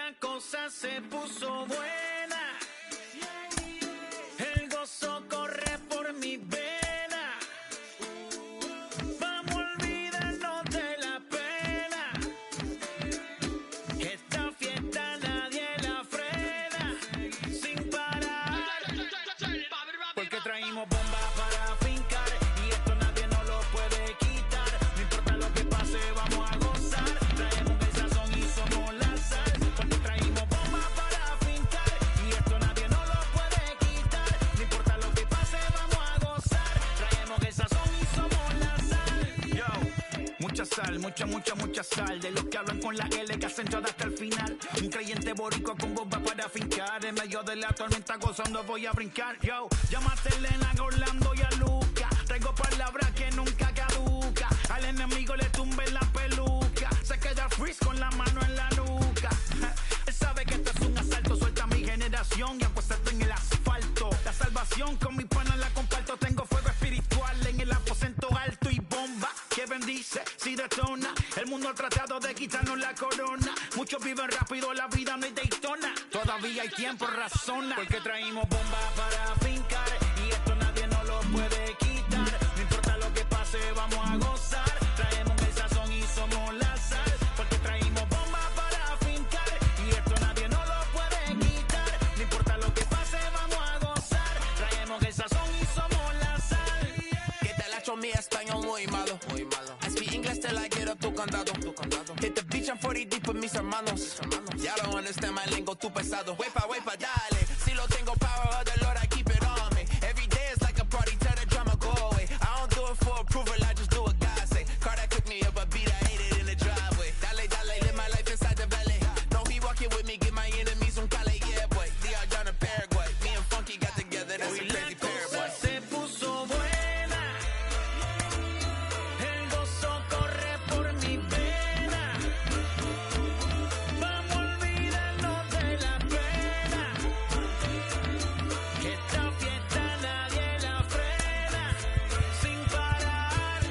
La cosa se puso buena. El gozo corre por mi vena. Vamos a olvidarnos de la pena. Esta fiesta nadie la frena. Sin parar. Porque traímos bombas para fincar. Y esto nadie nos lo puede quitar. No importa lo que pase, vamos a gozar. Traemos el sazón y somos la sal. Porque traímos bombas para fincar. Y esto nadie nos lo puede quitar. No importa lo que pase, vamos a gozar. Traemos el sazón y somos la sal. Yo, mucha sal, mucha sal. De los que hablan con la L que hacen todo hasta el final. Un creyente boricua con bomba para fincar. En medio de la tormenta gozando voy a brincar. Yo, llámate a Elena, a Orlando y a Luca. Traigo palabras que nunca caduca. Al enemigo le tumbe la peluca. Se queda freeze con la mano en la nuca. Él sabe que esto es un asalto. Suelta mi generación y apuéstate en el asfalto. La salvación con mi pana la comparto. Tengo fuego espiritual en el aposento alto y bomba que bendice si detona. El mundo ha tratado de quitarnos la corona. Muchos viven rápido, la vida no es Daytona. Todavía hay tiempo, razona. Porque traímos bombas para fincar. Y esto nadie nos lo puede quitar. No importa lo que pase, vamos a gozar. Traemos el sazón y somos la sal. Porque traímos bombas para fincar. Y esto nadie nos lo puede quitar. No importa lo que pase, vamos a gozar. Traemos el sazón y somos la sal. Que te la echo mi español muy malo. I speak English till I get up tu candado. Hit the beach, I'm 40 deep with mis hermanos. Ya don't understand my lingo, tu pesado. Wepa, dale. Si lo tengo power of the Lord, I keep it on me. Every day is like a party, tell the drama go away. I don't do it for approval, I just do what God say. Car that cook me up a beat, I ate it in the driveway. Dale, live my life inside the belly. No, he walking with me, give my enemies un cale, yeah, boy. DR down to Paraguay. Me and Funky got together, that's a crazy pair, boy. Se puso buena. El gozo corre por mi vena. Vamos a olvidarnos de la pena. Que esta fiesta nadie la frena. Sin parar.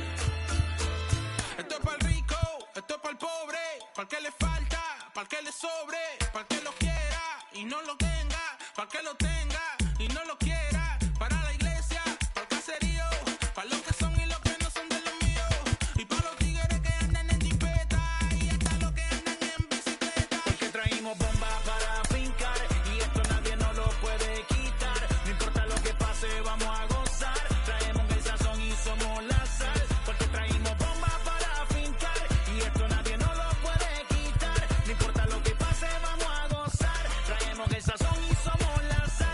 Esto es para el rico, esto es para el pobre, para el que le falta, para el que le sobre, para el que lo quiera y no lo tenga, para el que lo tenga y no lo quiera, para la iglesia, para el caserío, para los que son y los que no son de los míos, y para los tigres que andan en jipeta y hasta los que andan en bicicleta. Porque traímos bombas para fincar. Y esto nadie nos lo puede quitar. No importa lo que pase, vamos a gozar. Traemos el sazón y somos la sal. Porque traímos bombas para fincar. Y esto nadie nos lo puede quitar. No importa lo que pase, vamos a gozar. Traemos el sazón y somos la sal.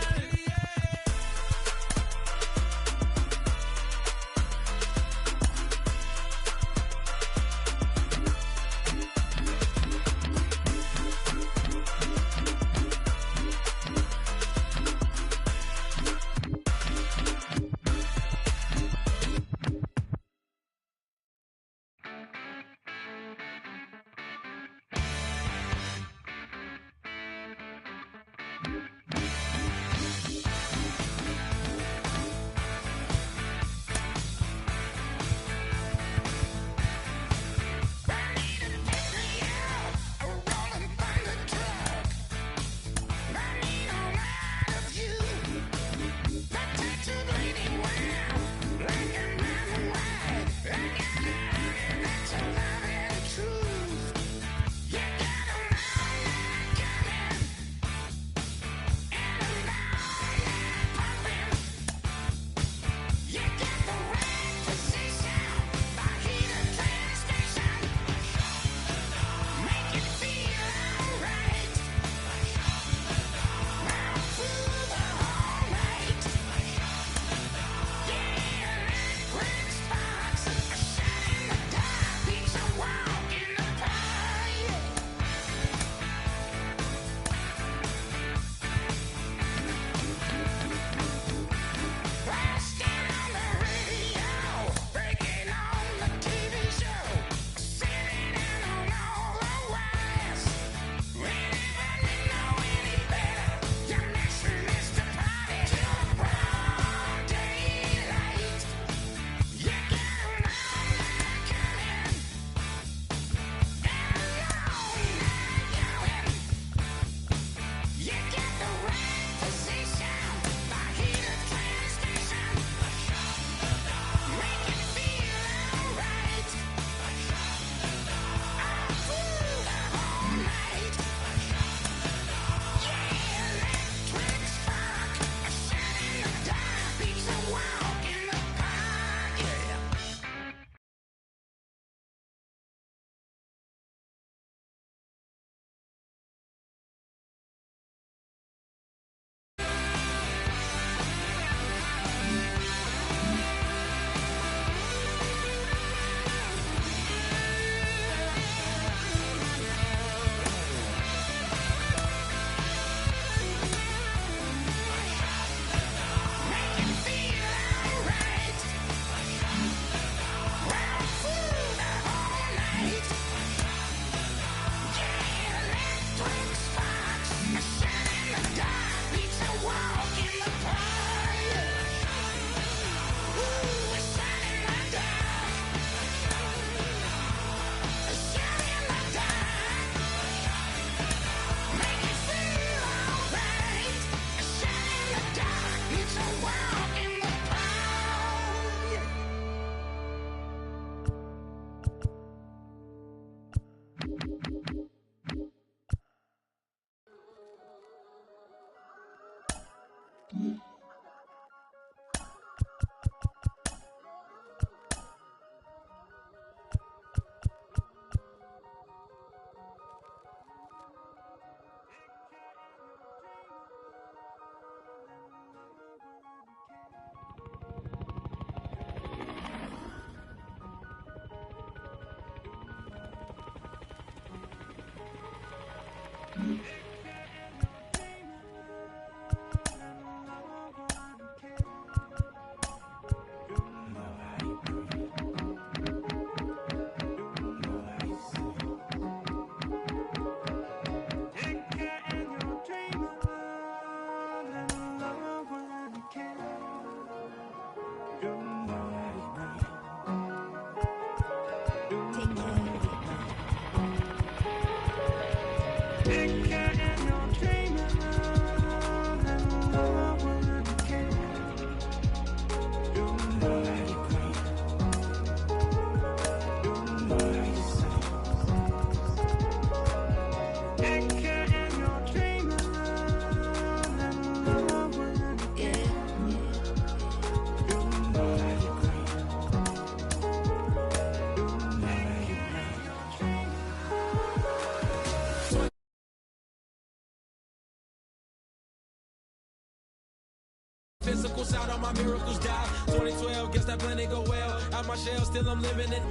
Physical side, all my miracles die. 2012, guess that plan ain't go well. Out my shell, still I'm living it.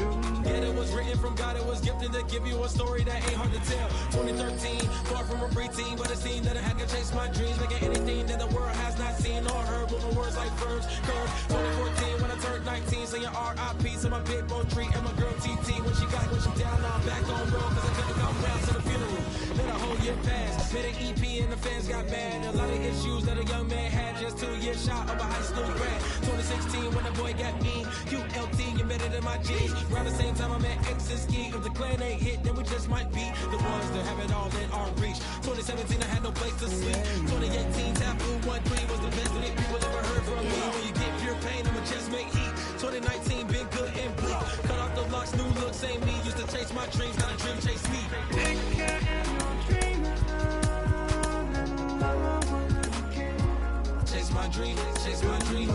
Yeah, it was written from God, it was gifted to give you a story that ain't hard to tell. 2013, far from a preteen, but it seemed that I had to chase my dreams, making anything that the world has not seen or heard. Moving words like verbs, curve. 2014, when I turned 19, saying R.I.P. to my big bone tree and my girl TT. When she down, I'm back on road, cause I couldn't come round to the funeral. Let a whole year pass, made an EP and the fans got mad. A lot of issues that a young man had, just 2 years shot of a high school grad. 2016 when the boy got me, ULT embedded in my G's. Around the same time I met X and Ski. If the clan ain't hit, then we just might be the ones that have it all in our reach. 2017 I had no place to sleep. 2018 Taboo 1-3 was the best that people ever heard from me. When you get pure pain, I'ma just make heat. 2019 been good and bleak. Cut off the locks, new look, same me. Used to chase my dreams, now the dream chase me. Take care of your dream. Chase my dream, chase my dream.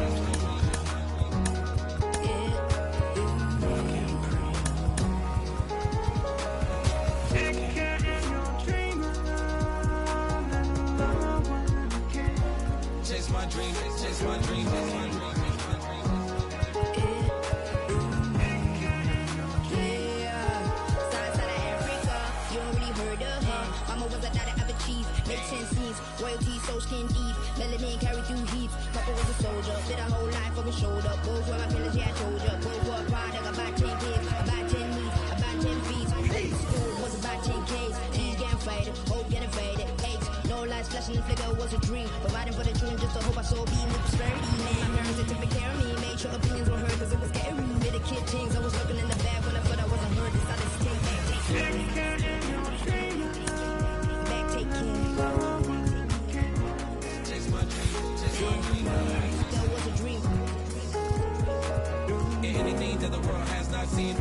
Chase my dream, chase my dream, chase my dream. Royalty so skin deep, melanin carry through heat. Papa was a soldier, did a whole life on his shoulder. Both were my pillars, yeah I told ya. Both were a product, about 10 kids, about 10 meats, about 10 feet. School was about 10 Ks, D's getting faded, hope getting faded. Aches, no lights flashing, the flicker was a dream. Providing for the children just to hope I saw beam with prosperity. My parents had to take care of me, made sure opinions were heard cause it was scary. Did a kid things, I was looking in the back when I thought I wasn't heard. Decided to take care. Back, take care. That was a dream. Anything that the world has not seen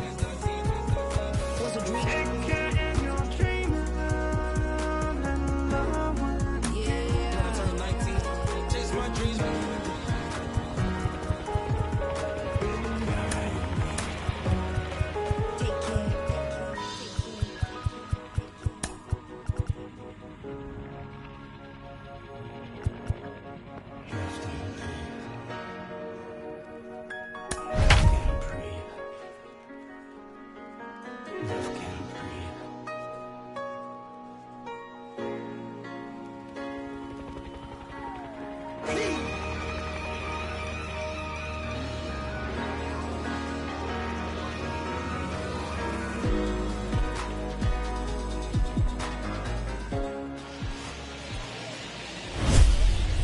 Was a dream. Yeah. When I turned 19, chase my dreams. Take care.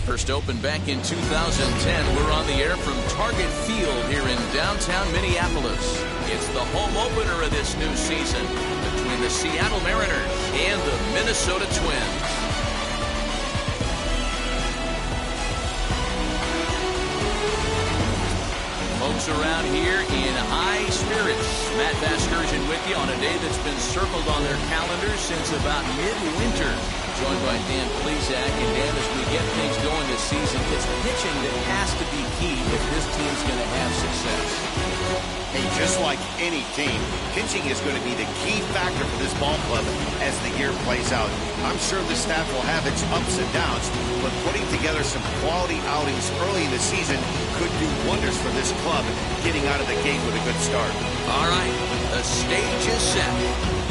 First opened back in 2010. We're on the air from Target Field here in downtown Minneapolis. It's the home opener of this new season between the Seattle Mariners and the Minnesota Twins. Folks around here in high spirits. Matt Vasgersian with you on a day that's been circled on their calendars since about midwinter. Joined by Dan Plesac. And Dan, as we get things going this season, it's pitching that has to be key if this team's going to have success. Hey, just like any team, pitching is going to be the key factor for this ball club as the year plays out. I'm sure the staff will have its ups and downs, but putting together some quality outings early in the season could do wonders for this club getting out of the gate with a good start. All right, the stage is set.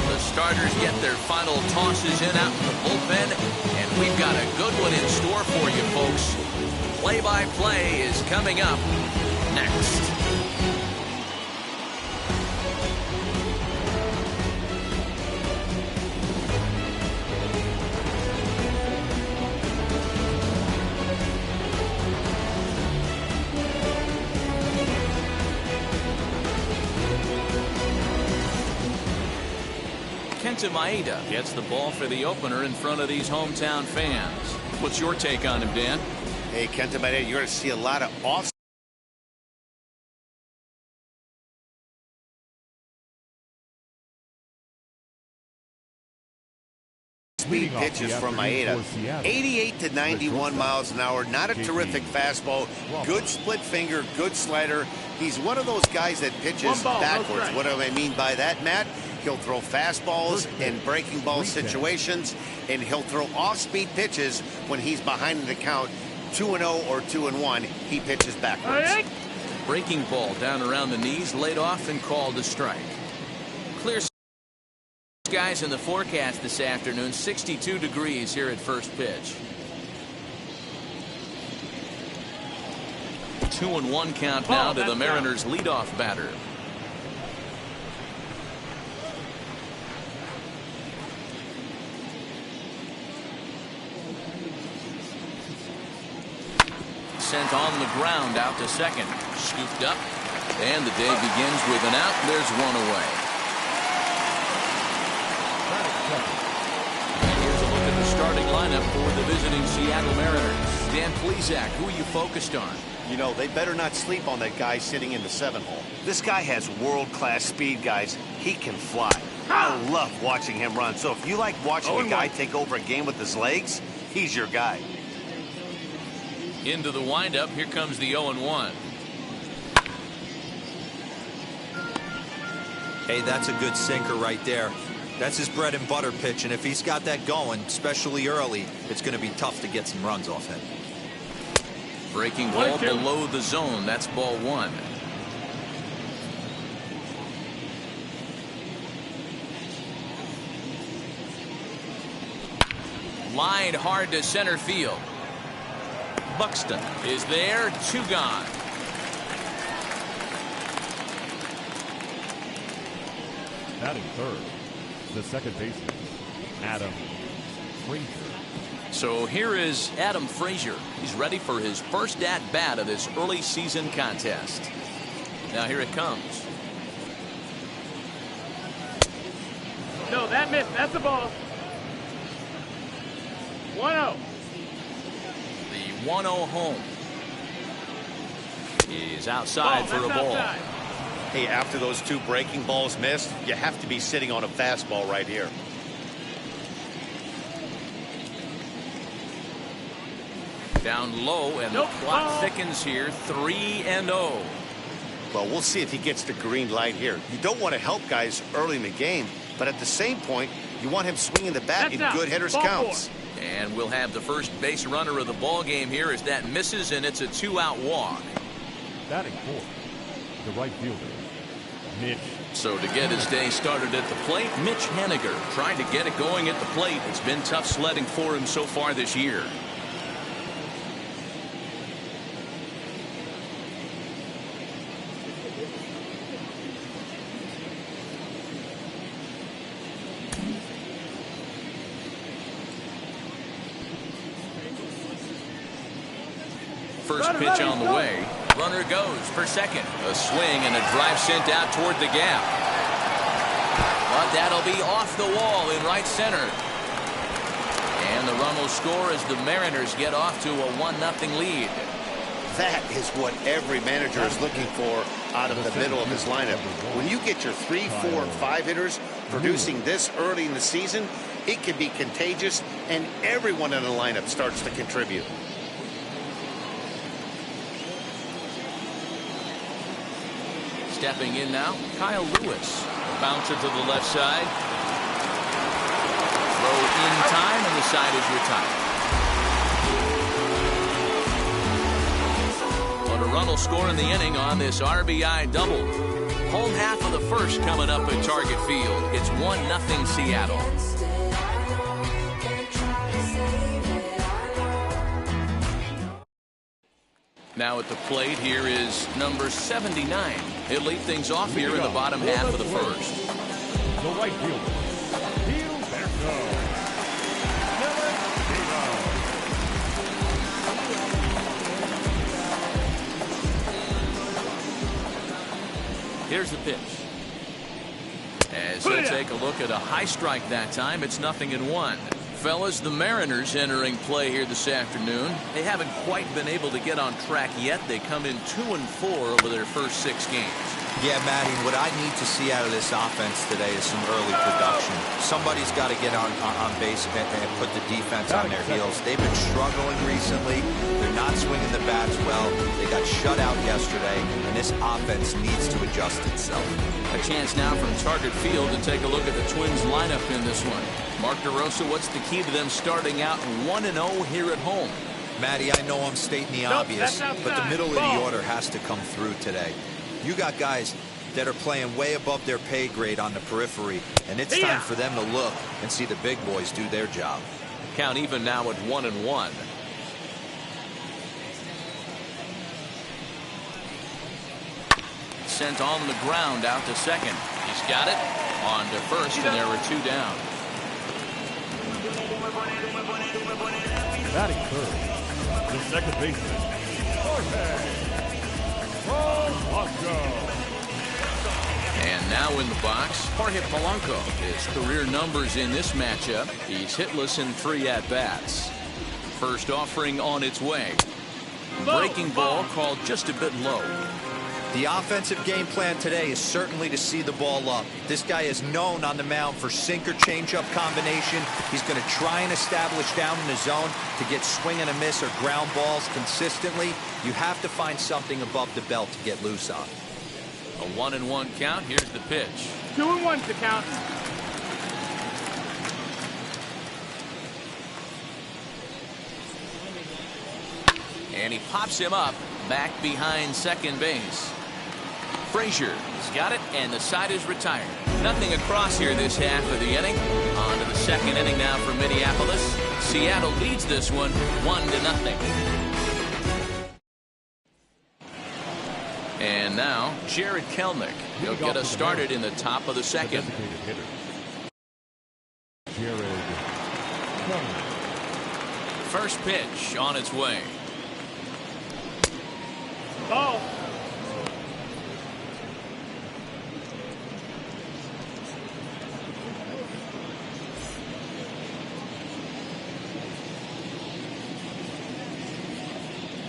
The starters get their final tosses in out in the bullpen, and we've got a good one in store for you, folks. Play-by-play is coming up next. Kenta Maeda gets the ball for the opener in front of these hometown fans. What's your take on him, Dan? Hey, Kenta Maeda, you're going to see a lot of off speed pitches from Maeda. 88 to 91 miles an hour. Not a terrific fastball. Good split finger, good slider. He's one of those guys that pitches backwards. What do I mean by that, Matt? He'll throw fastballs in breaking ball situations, and he'll throw off-speed pitches when he's behind in the count. 2-0 or 2-1, he pitches backwards. Breaking ball down around the knees, laid off and called a strike. Clear skies in the forecast this afternoon. 62 degrees here at first pitch. 2-1 count now to the Mariners' leadoff batter. Sent on the ground out to second. Scooped up. And the day begins with an out. There's one away. And here's a look at the starting lineup for the visiting Seattle Mariners. Dan Plesac, who are you focused on? You know, they better not sleep on that guy sitting in the 7-hole. This guy has world-class speed, guys. He can fly. I love watching him run. So if you like watching a guy take over a game with his legs, he's your guy. Into the windup. Here comes the 0-1. Hey, that's a good sinker right there. That's his bread and butter pitch, and if he's got that going, especially early, it's going to be tough to get some runs off him. Breaking ball below the zone. That's ball one. Line hard to center field. Buxton is there. 2 gone. Batting third, the second baseman, Adam Frazier. So here is Adam Frazier. He's ready for his first at-bat of this early season contest. Now here it comes. No, that missed. That's a ball. 1-0. The 1-0 home. He's outside for a ball. Outside. Hey, after those 2 breaking balls missed, you have to be sitting on a fastball right here. Down low, and the clock thickens here. 3-0. Well, we'll see if he gets the green light here. You don't want to help guys early in the game, but at the same point, you want him swinging the bat in good hitters' counts. And we'll have the first base runner of the ball game here as that misses, and it's a 2-out walk. Batting fourth, the right fielder, Mitch. So to get his day started at the plate, Mitch Haniger trying to get it going at the plate. It's been tough sledding for him so far this year. First pitch on the way. Runner goes for second. A swing and a drive sent out toward the gap. But that'll be off the wall in right center. And the run will score as the Mariners get off to a 1-0 lead. That is what every manager is looking for out of the middle of his lineup. When you get your 3, 4, and 5 hitters producing this early in the season, it can be contagious, and everyone in the lineup starts to contribute. Stepping in now, Kyle Lewis. Bouncer to the left side. Throw in time, and the side is retired. But a run will score in the inning on this RBI double. Home half of the the first coming up at Target Field. It's 1-0 Seattle. Now at the plate, here is number 79. He'll lead things off here in the bottom half of the first. The right fielder, Here's the pitch. As he'll take a look at a high strike that time, it's 0-1. Fellas, the Mariners entering play here this afternoon. They haven't quite been able to get on track yet. They come in 2-4 over their first 6 games. Yeah, Matty, what I need to see out of this offense today is some early production. Somebody's got to get on base and put the defense on their heels. They've been struggling recently. They're not swinging the bats well. They got shut out yesterday, and this offense needs to adjust itself. A chance now from Target Field to take a look at the Twins lineup in this one. Mark DeRosa, what's the key to them starting out 1-0 here at home? Matty, I know I'm stating the obvious, but the middle of the order has to come through today. You got guys that are playing way above their pay grade on the periphery, and it's time for them to look and see the big boys do their job. Count even now at 1-1. Sent on the ground out to second. He's got it on to first, and there were 2 down. batting third, the second baseman, Servais. And now in the box, Jorge Polanco. His career numbers in this matchup. He's hitless in 3 at-bats. First offering on its way. Breaking ball called just a bit low. The offensive game plan today is certainly to see the ball up. This guy is known on the mound for sinker changeup combination. He's going to try and establish down in the zone to get swing and a miss or ground balls consistently. You have to find something above the belt to get loose on. A 1-1 count. Here's the pitch. 2-1's the count. And he pops him up back behind second base. Frazier has got it, and the side is retired. Nothing across here this half of the inning. On to the second inning now for Minneapolis. Seattle leads this one 1-0. And now Jared Kelenic. He'll get us started in the top of the second. First pitch on its way. Ball.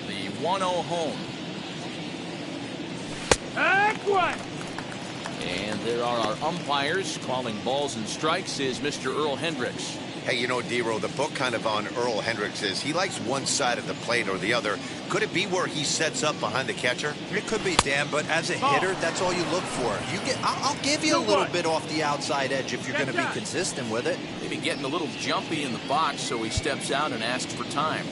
The 1-0 home. And there are our umpires. Calling balls and strikes is Mr. Earl Hendricks. Hey, you know, D-Row, the book kind of on Earl Hendricks is he likes one side of the plate or the other. Could it be where he sets up behind the catcher? It could be, Dan, but as a hitter, that's all you look for. I'll give you a little bit off the outside edge if you're going to be consistent with it. Maybe getting a little jumpy in the box, so he steps out and asks for time.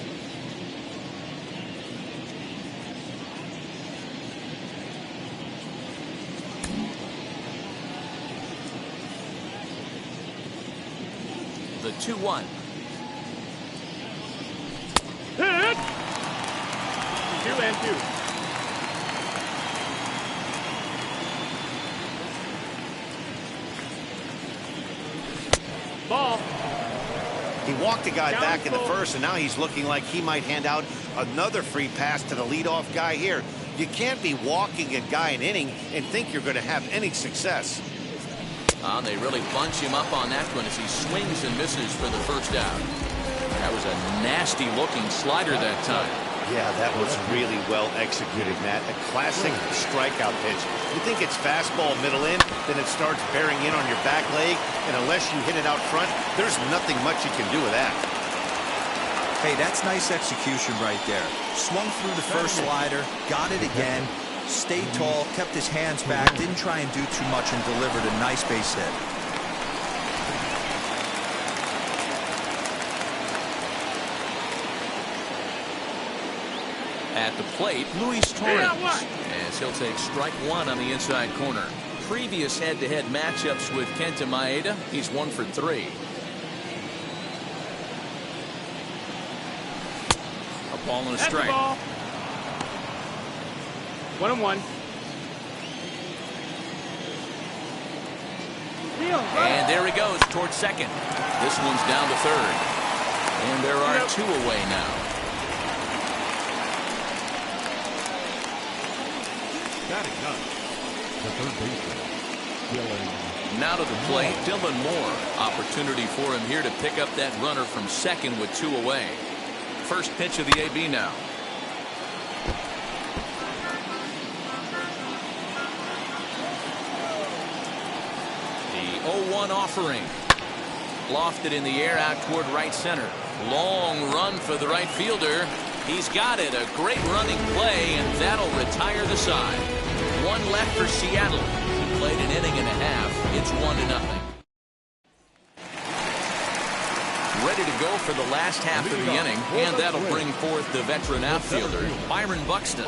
The 2-1. Hit! 2-2. Ball. He walked the guy back in the first, and now he's looking like he might hand out another free pass to the leadoff guy here. You can't be walking a guy an inning and think you're going to have any success. They really bunch him up on that one as he swings and misses for the first out. That was a nasty-looking slider that time. Yeah, that was really well executed, Matt. A classic strikeout pitch. You think it's fastball middle in, then it starts bearing in on your back leg, and unless you hit it out front, there's nothing much you can do with that. Hey, that's nice execution right there. Swung through the first slider, got it again, stayed tall, kept his hands back, didn't try and do too much, and delivered a nice base hit. At the plate, Luis Torres, as he'll take strike 1 on the inside corner. previous head-to-head matchups with Kenta Maeda, he's 1 for 3. A ball and a That's strike. the ball. 1-1. And there he goes towards second. This one's down to third. And there are 2 away now. Batting up, the third baseman, Dylan. Now to the plate, Dylan Moore. Opportunity for him here to pick up that runner from second with 2 away. First pitch of the AB now. The 0-1 offering. Lofted in the air out toward right center. Long run for the right fielder. He's got it. A great running play, and that'll retire the side. 1 left for Seattle. He played an inning and a half. It's 1-0. Ready to go for the last half of the inning, and that'll bring forth the veteran outfielder, Byron Buxton.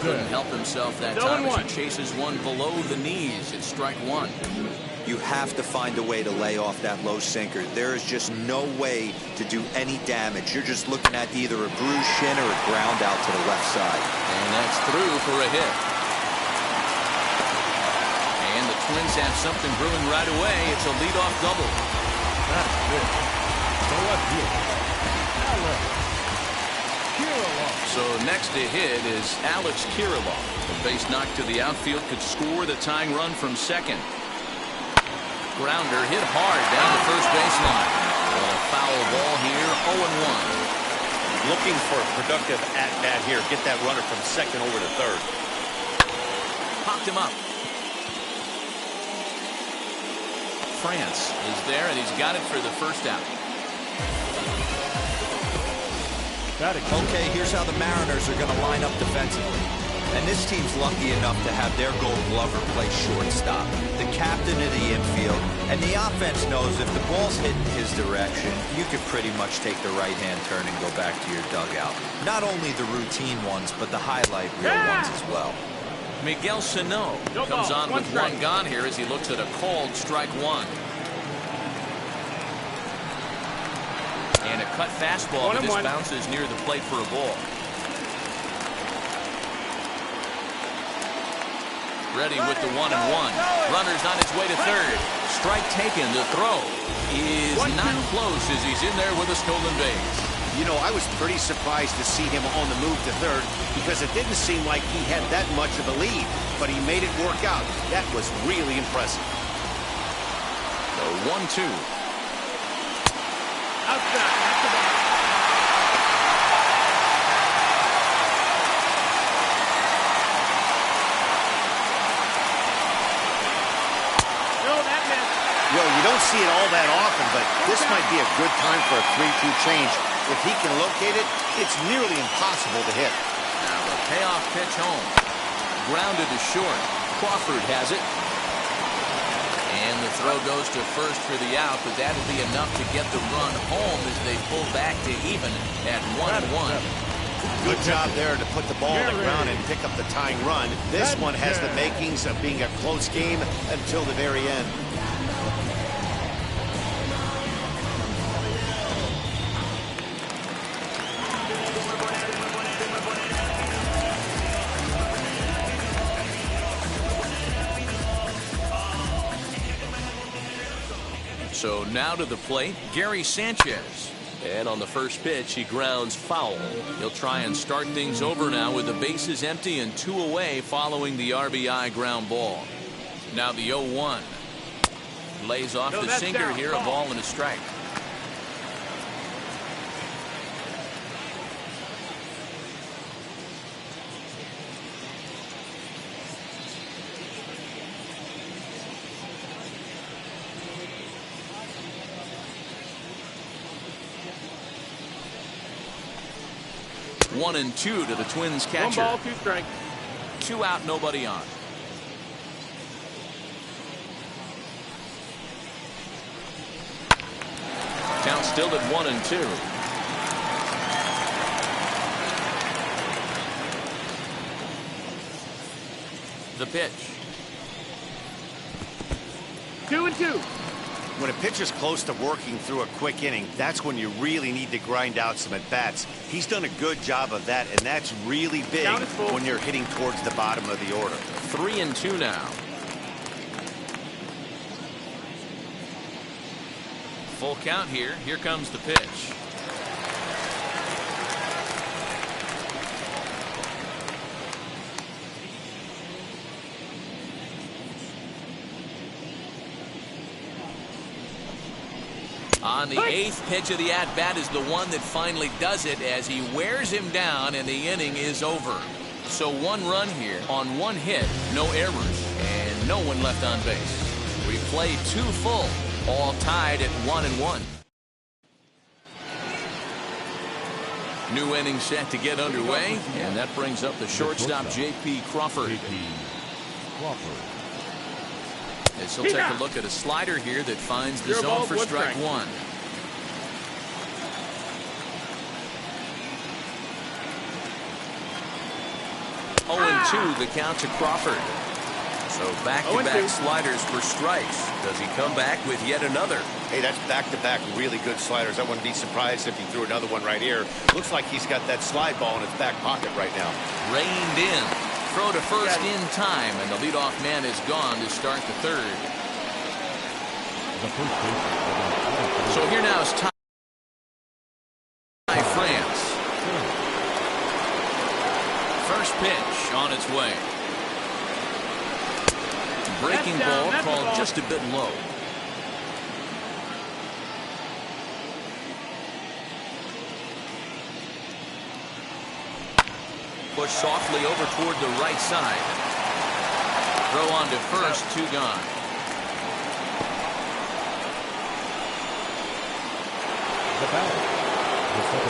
Couldn't help himself that time as he chases one below the knees. It's strike 1. You have to find a way to lay off that low sinker. There is just no way to do any damage. You're just looking at either a bruised shin or a ground out to the left side. And that's through for a hit. And the Twins have something brewing right away. It's a leadoff double. That's it. The left fielder, Alex Kirilloff. So next to hit is Alex Kirilloff. The base knock to the outfield could score the tying run from second. Grounder hit hard down the first baseline. A foul ball here, 0-1. Looking for a productive at-bat here. Get that runner from second over to third. Popped him up. France is there, and he's got it for the first out. Okay, here's how the Mariners are going to line up defensively. And this team's lucky enough to have their Gold Glover play shortstop, the captain of the infield, and the offense knows if the ball's hit in his direction, you could pretty much take the right-hand turn and go back to your dugout. Not only the routine ones, but the highlight reel ones as well. Miguel Sano comes on with 1 gone here as he looks at a called strike 1. And a cut fastball, but this bounces near the plate for a ball. Ready with the 1-1. Runner's on his way to third. Strike taken. The throw is not close as he's in there with a stolen base. You know, I was pretty surprised to see him on the move to third because it didn't seem like he had that much of a lead, but he made it work out. That was really impressive. The 1-2. Outside. That's the ball. You know, you don't see it all that often, but this might be a good time for a 3-2 change. If he can locate it, it's nearly impossible to hit. Now the payoff pitch home. Grounded to short. Crawford has it. And the throw goes to first for the out, but that'll be enough to get the run home as they pull back to even at 1-1. Good job there to put the ball on the ground and pick up the tying run. This one has the makings of being a close game until the very end. So now to the plate, Gary Sanchez. And on the first pitch, he grounds foul. He'll try and start things over now with the bases empty and 2 away following the RBI ground ball. Now the 0-1. Lays off the sinker here, a ball and a strike. One and 2 to the Twins catcher. 1 ball, 2 strikes. 2 out, nobody on. Count still at 1 and 2. the pitch. 2-2. When a pitcher's close to working through a quick inning, that's when you really need to grind out some at-bats. He's done a good job of that, and that's really big when you're hitting towards the bottom of the order. 3-2 now. Full count here. Here comes the pitch. On the 8th pitch of the at-bat is the one that finally does it as he wears him down and the inning is over. So 1 run here on 1 hit, no errors, and no one left on base. We played 2 full, all tied at 1-1. New inning set to get underway, and that brings up the shortstop J.P. Crawford. As he'll take a look at a slider here that finds the zone for strike 1. Oh, 0-2 the count to Crawford. So back-to-back sliders for strikes. Does he come back with yet another? Hey, that's back-to-back really good sliders. I wouldn't be surprised if he threw another one right here. Looks like he's got that slide ball in his back pocket right now. Reined in. Throw to first in time, and the leadoff man is gone to start the 3rd. So here now is Ty France. First pitch on its way. Breaking ball called just a bit low. Push softly over toward the right side. Throw on to first, 2 gone.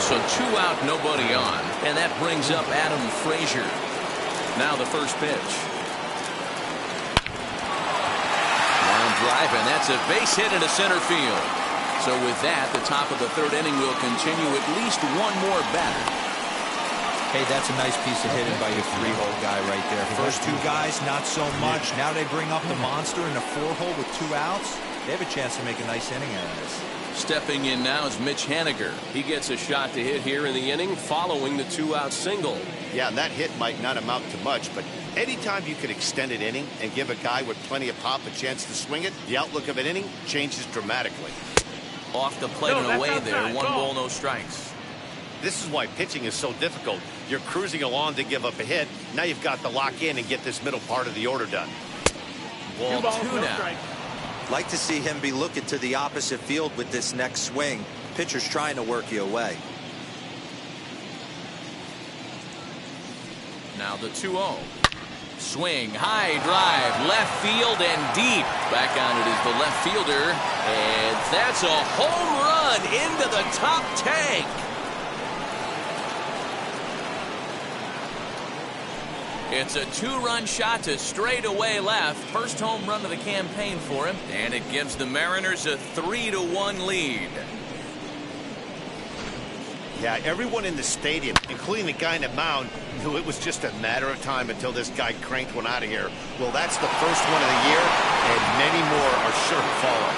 So 2 out, nobody on. And that brings up Adam Frazier. Now the first pitch. Line drive, and that's a base hit into center field. So with that, the top of the 3rd inning will continue at least 1 more batter. Hey, that's a nice piece of hitting by your 3-hole guy right there. First 2 guys, not so much. Now they bring up the monster in the 4-hole with 2 outs. They have a chance to make a nice inning out of this. Stepping in now is Mitch Haniger. He gets a shot to hit here in the inning following the 2-out single. Yeah, and that hit might not amount to much, but anytime you can extend an inning and give a guy with plenty of pop a chance to swing it, the outlook of an inning changes dramatically. Off the plate and away there. 1 ball, no strikes. This is why pitching is so difficult. You're cruising along to give up a hit. Now you've got to lock in and get this middle part of the order done. Ball 2 now. Like to see him be looking to the opposite field with this next swing. Pitcher's trying to work you away. Now the 2-0. Swing, high drive, left field and deep. Back on it is the left fielder. And that's a home run into the top tank. It's a 2-run shot to straightaway left. First home run of the campaign for him. And it gives the Mariners a 3-1 lead. Yeah, everyone in the stadium, including the guy in the mound, knew it was just a matter of time until this guy cranked one out of here. Well, that's the first one of the year, and many more are sure to follow.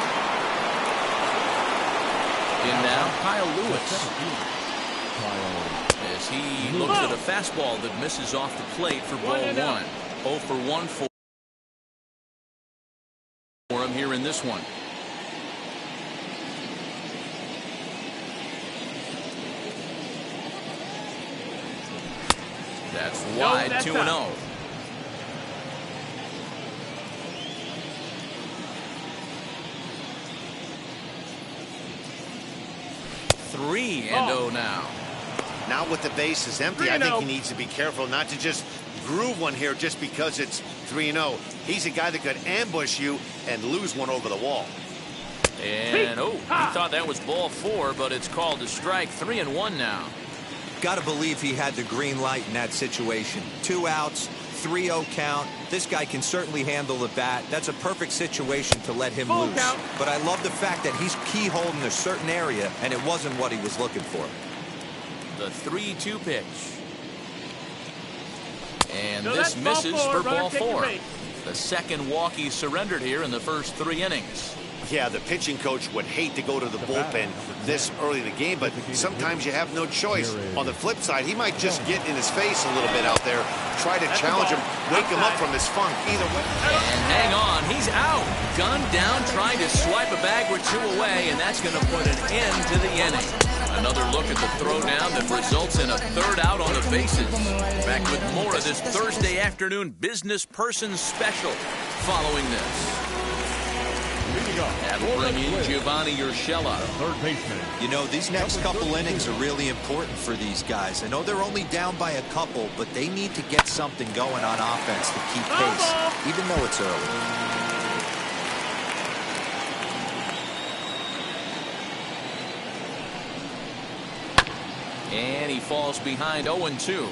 In now, Kyle Lewis. As he looks at a fastball that misses off the plate for ball 1. 0 for 1 for him here in this one. That's wide, 2-0. Three and 0 now. Now with the bases empty, I think he needs to be careful not to just groove one here just because it's 3-0. He's a guy that could ambush you and lose one over the wall. And he thought that was ball 4, but it's called a strike. 3-1 now. Got to believe he had the green light in that situation. 2 outs, 3-0 count. This guy can certainly handle the bat. That's a perfect situation to let him loose. But I love the fact that he's keyholding a certain area, and it wasn't what he was looking for. The 3-2 pitch. And So this that's misses ball for four, ball runner take your 4. base. The second walk he surrendered here in the first 3 innings. Yeah, the pitching coach would hate to go to the bullpen this early in the game, but sometimes you have no choice. On the flip side, he might just get in his face a little bit out there, try to challenge him, wake him up from his funk. Either way. And hang on, he's out. Gunned down, trying to swipe a bag or 2 away, and that's going to put an end to the inning. Another look at the throwdown that results in a 3rd out on the bases. Back with more of this Thursday afternoon business person special following this. That'll bring in Giovanni Urshela. Third baseman. You know, these next couple innings are really important for these guys. I know they're only down by a couple, but they need to get something going on offense to keep pace, even though it's early. And he falls behind 0-2.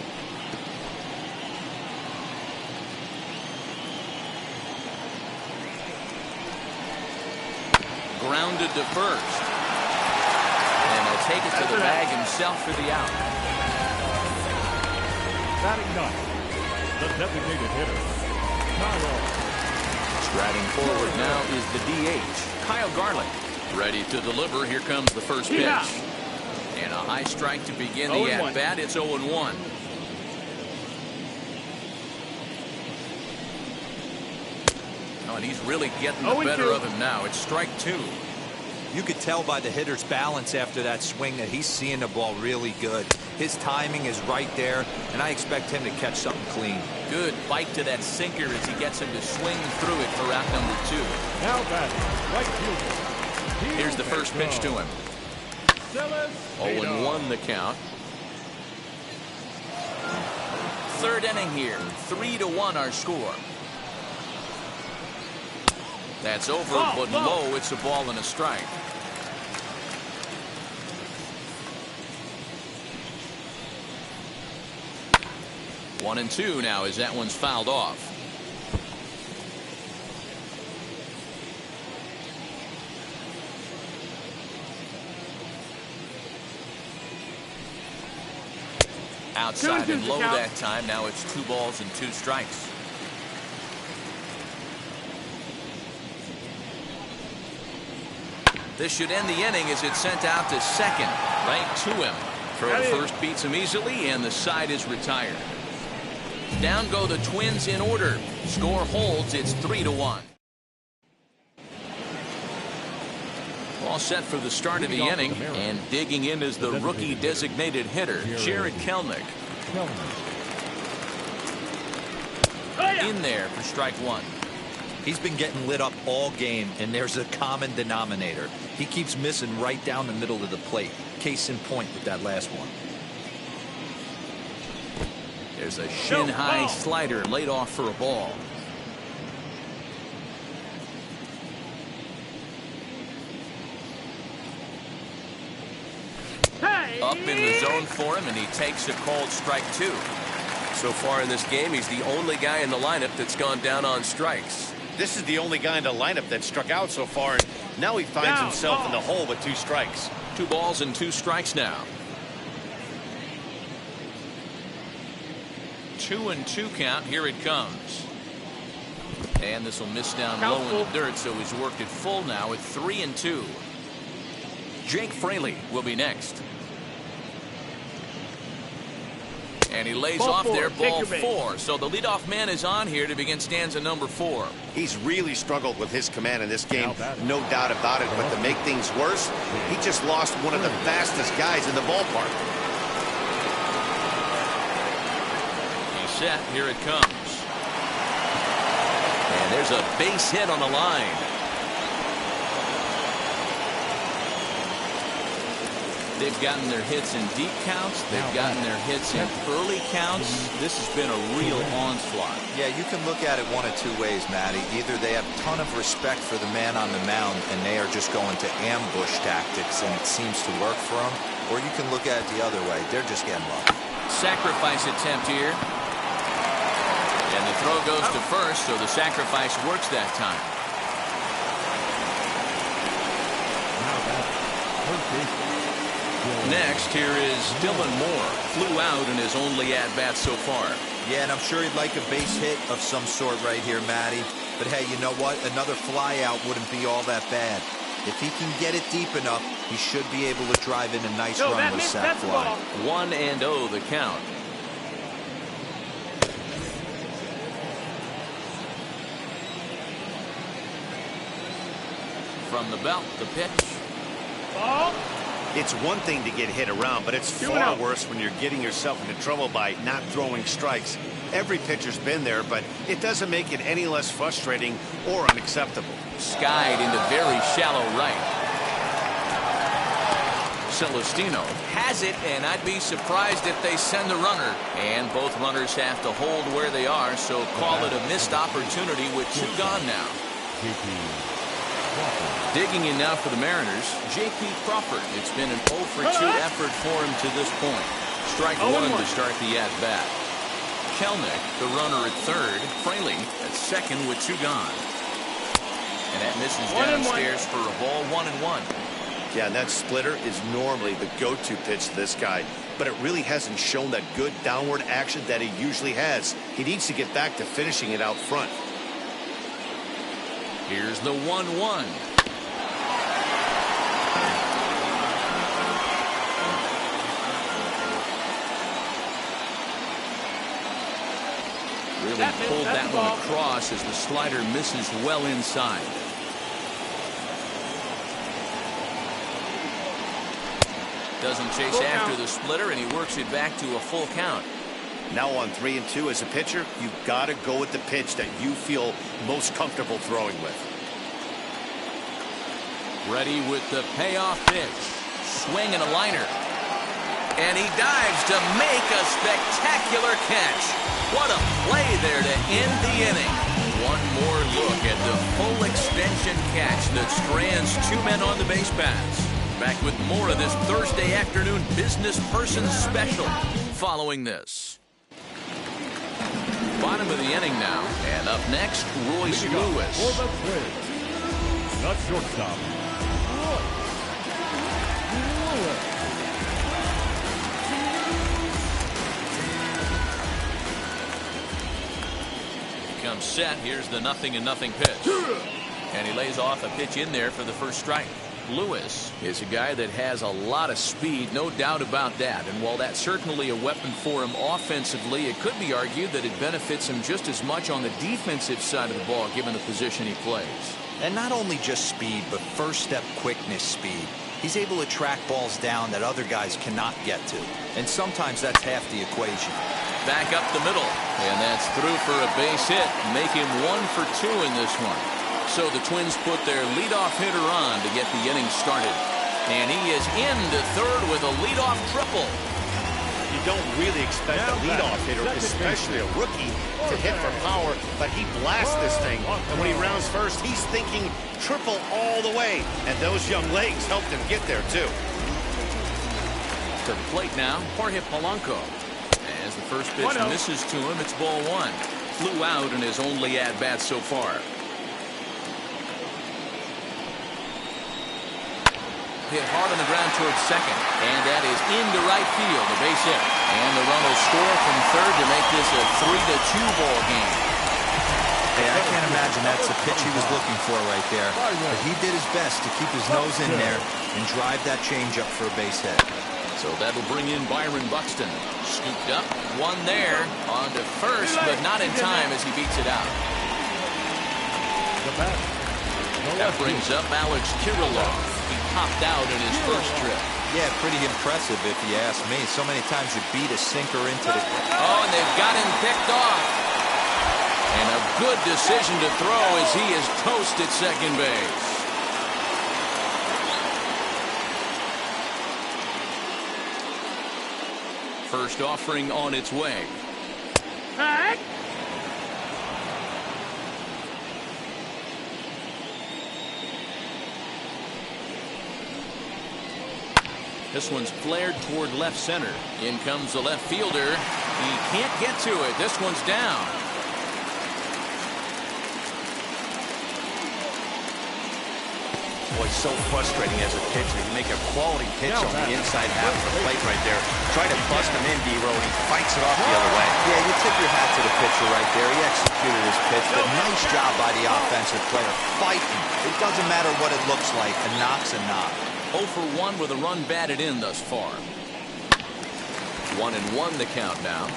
Grounded to first. And he'll take it to the bag himself for the out. Batting 9. The designated hitter, Kyle. Striding forward now is the DH, Kyle Garlick. Ready to deliver. Here comes the first pitch. And a high strike to begin the at-bat. It's 0-1. Oh, and he's really getting the better of him now. It's strike 2. You could tell by the hitter's balance after that swing that he's seeing the ball really good. His timing is right there, and I expect him to catch something clean. Good bite to that sinker as he gets him to swing through it for out number 2. Now batting, right fielder. Here's the first pitch to him. 0-1 the count. 3rd inning here. 3-1 our score. That's over, but low. It's a ball and a strike. One and 2 now as that one's fouled off. Outside and low that time. Now it's 2 balls and 2 strikes. This should end the inning as it's sent out to second. Right to him. Throw to first beats him easily, and the side is retired. Down go the Twins in order. Score holds. It's 3-1. All set for the start of the inning, and digging in is the rookie designated hitter, Jared Kelenic. In there for strike 1. He's been getting lit up all game, and there's a common denominator. He keeps missing right down the middle of the plate. Case in point with that last one. There's a shin-high slider laid off for a ball. Up in the zone for him, and he takes a called strike 2. So far in this game, he's the only guy in the lineup that's gone down on strikes. This is the only guy in the lineup that struck out so far, and now he finds himself in the hole with 2 strikes. 2 balls and 2 strikes now. 2-2 count. Here it comes. And this will miss down low in the dirt, so he's worked it full now at 3-2. Jake Fraley will be next. And he lays off there, ball 4. So the leadoff man is on here to begin stanza number 4. He's really struggled with his command in this game, no doubt about it. But to make things worse, he just lost one of the fastest guys in the ballpark. He's set. Here it comes. And there's a base hit on the line. They've gotten their hits in deep counts. They've gotten their hits in early counts. This has been a real onslaught. Yeah, you can look at it one of 2 ways, Matty. Either they have a ton of respect for the man on the mound and they are just going to ambush tactics and it seems to work for them. Or you can look at it the other way. They're just getting lucky. Sacrifice attempt here. And the throw goes to first, so the sacrifice works that time. Next, here is Dylan Moore. Flew out in his only at-bat so far. Yeah, and I'm sure he'd like a base hit of some sort right here, Matty. But hey, you know what? Another fly out wouldn't be all that bad. If he can get it deep enough, he should be able to drive in a nice run with a sac fly. 1-0 the count. From the belt, the pitch. Ball. It's one thing to get hit around, but it's far worse when you're getting yourself into trouble by not throwing strikes. Every pitcher's been there, but it doesn't make it any less frustrating or unacceptable. Skied into very shallow right. Celestino has it, and I'd be surprised if they send the runner. And both runners have to hold where they are, so call it a missed opportunity with 2 gone now. Digging in now for the Mariners, J.P. Crawford. It's been an 0 for 2 effort for him to this point. Strike 1 to start the at-bat. Kelnick, the runner at third. Fraley at second with 2 gone. And that misses downstairs for a ball, 1-1. Yeah, and that splitter is normally the go-to pitch to this guy, but it really hasn't shown that good downward action that he usually has. He needs to get back to finishing it out front. Here's the 1-1. Really pulled that one across as the slider misses well inside. Doesn't chase after the splitter, and he works it back to a full count. Now on 3-2 as a pitcher, you've got to go with the pitch that you feel most comfortable throwing with. Ready with the payoff pitch. Swing and a liner. And he dives to make a spectacular catch. What a play there to end the inning. One more look at the full extension catch that strands 2 men on the base paths. Back with more of this Thursday afternoon Business Person Special following this. Bottom of the inning now, and up next, Royce Lewis. For the Twins, the shortstop, Lewis. Comes set. Here's the 0-0 pitch, and he lays off a pitch in there for the first strike. Lewis is a guy that has a lot of speed, no doubt about that. And while that's certainly a weapon for him offensively, it could be argued that it benefits him just as much on the defensive side of the ball, given the position he plays. And not only just speed, but first step quickness speed. He's able to track balls down that other guys cannot get to. And sometimes that's half the equation. Back up the middle, and that's through for a base hit. Make him 1 for 2 in this one. So the Twins put their leadoff hitter on to get the inning started. And he is into third with a leadoff triple. You don't really expect a leadoff hitter, especially a rookie, to hit for power, but he blasts this thing. And when he rounds first, he's thinking triple all the way. And those young legs helped him get there, too. To the plate now, Jorge Polanco. As the first pitch misses to him, it's ball 1. Flew out in his only at-bat so far. Hit hard on the ground towards second, and that is into right field, a base hit. And the run will score from third to make this a 3-2 ball game. Hey, I can't imagine that's the pitch he was looking for right there. But he did his best to keep his nose in there and drive that changeup for a base hit. So that'll bring in Byron Buxton. Scooped up, one there, on to first, but not in time as he beats it out. That brings up Alex Kirilloff. He popped out in his first trip. Yeah, pretty impressive if you ask me. So many times you beat a sinker into the... Oh, and they've got him picked off. And a good decision to throw as he is toast at second base. First offering on its way. Hey! This one's flared toward left center. In comes the left fielder. He can't get to it. This one's down. Boy, so frustrating as a pitcher. You make a quality pitch on the inside half of the plate right there. Try to bust him in, D-Row, and he fights it off the other way. Yeah, you tip your hat to the pitcher right there. He executed his pitch, but nice job by the offensive player. Fighting. It doesn't matter what it looks like. A knock's a knock. 0 for 1 with a run batted in thus far. 1-1 the count now.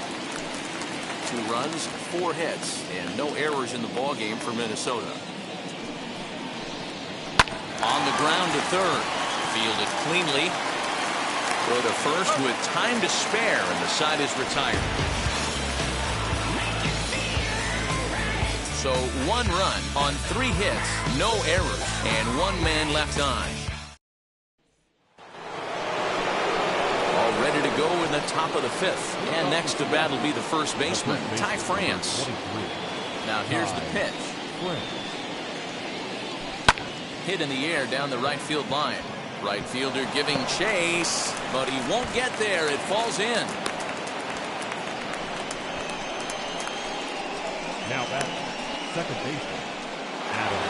2 runs, 4 hits, and no errors in the ballgame for Minnesota. On the ground to third. Fielded cleanly. Throw to first with time to spare, and the side is retired. So 1 run on 3 hits, no errors, and 1 man left on. All ready to go in the top of the 5th. And next to bat will be the first baseman, Ty France. Now here's the pitch. Hit in the air down the right field line. Right fielder giving chase, but he won't get there. It falls in. Now back, second baseman, Adam.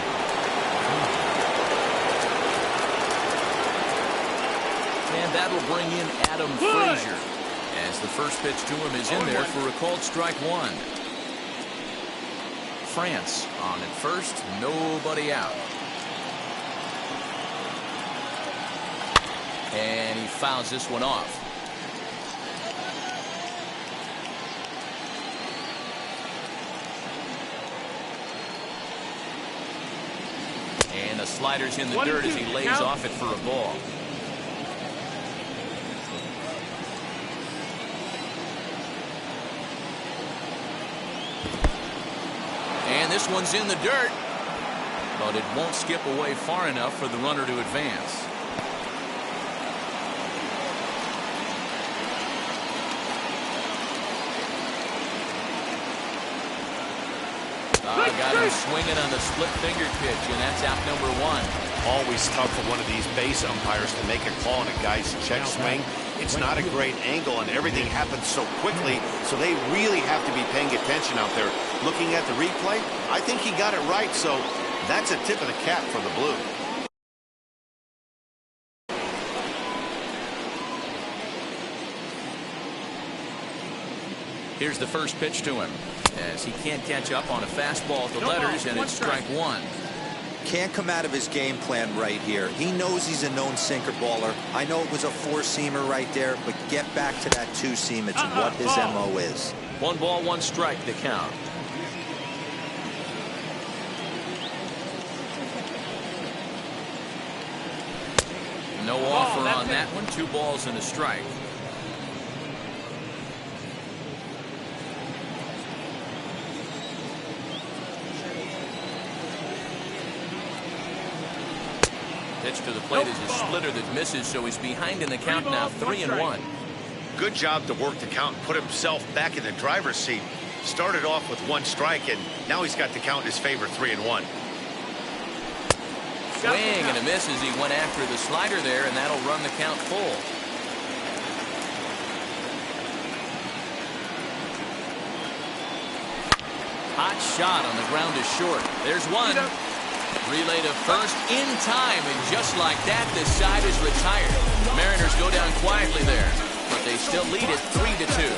And that will bring in Adam Frazier, as the first pitch to him is in there for a called strike 1. France on at first, nobody out. And he fouls this one off. And the slider's in the dirt as he lays off it for a ball. And this one's in the dirt, but it won't skip away far enough for the runner to advance. Got him swinging on the split finger pitch, and that's out number 1. Always tough for one of these base umpires to make a call on a guy's check swing. It's not a great angle, and everything happens so quickly, so they really have to be paying attention out there. Looking at the replay, I think he got it right, so that's a tip of the cap for the Blue. Here's the first pitch to him, as he can't catch up on a fastball at the letters, and it's strike 1. Can't come out of his game plan right here. He knows he's a known sinker baller. I know it was a 4-seamer right there, but get back to that 2-seam. It's what his MO is. 1 ball, 1 strike, the count. No offer on that one. 2 balls and a strike. Pitch to the plate is a splitter that misses, so he's behind in the count now, 3-1. Good job to work the count and put himself back in the driver's seat. Started off with 1 strike, and now he's got the count in his favor, 3-1. Swing and a miss as he went after the slider there, and that'll run the count full. Hot shot on the ground is short. There's 1. Relay to first in time, and just like that, the side is retired. Mariners go down quietly there, but they still lead it 3-2.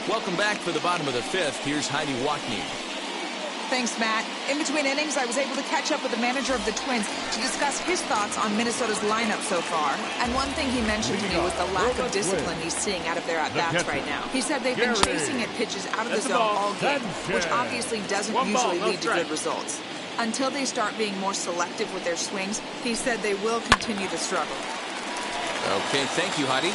Welcome back for the bottom of the 5th. Here's Heidi Watney. Thanks, Matt. In between innings, I was able to catch up with the manager of the Twins to discuss his thoughts on Minnesota's lineup so far. And one thing he mentioned to me was the lack of discipline he's seeing out of their at-bats right now. He said they've been chasing at pitches out of the zone all game, which obviously doesn't usually lead to good results. Until they start being more selective with their swings, he said they will continue to struggle. Okay, thank you, Heidi.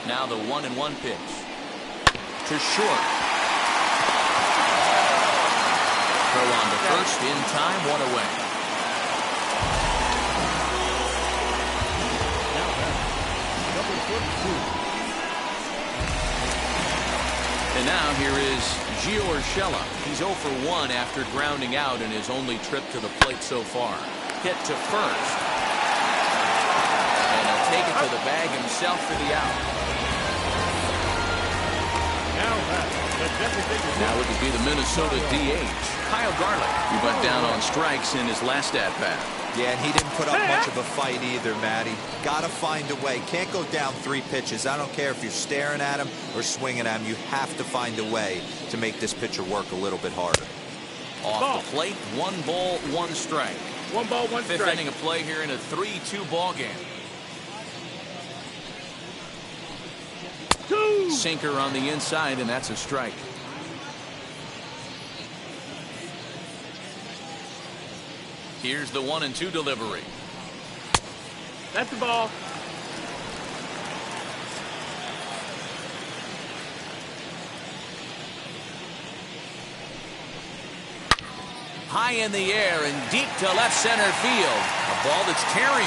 Now the 1-1 pitch to short. Throw on to first in time, 1 away. And now here is Gio Urshela. He's 0 for 1 after grounding out in his only trip to the plate so far. Hit to first. And he'll take it to the bag himself for the out. Now it would be the Minnesota DH, Kyle Garlick. He went down on strikes in his last at-bat. Yeah, and he didn't put up much of a fight either, Matty. Gotta find a way. Can't go down 3 pitches. I don't care if you're staring at him or swinging at him. You have to find a way to make this pitcher work a little bit harder. Off the plate, 1 ball, 1 strike. 1 ball, 1 strike. Fifth inning of play here in a 3-2 ball game. 2. Sinker on the inside, and that's a strike. Here's the 1-2 delivery. That's the ball. High in the air and deep to left center field. A ball that's carrying.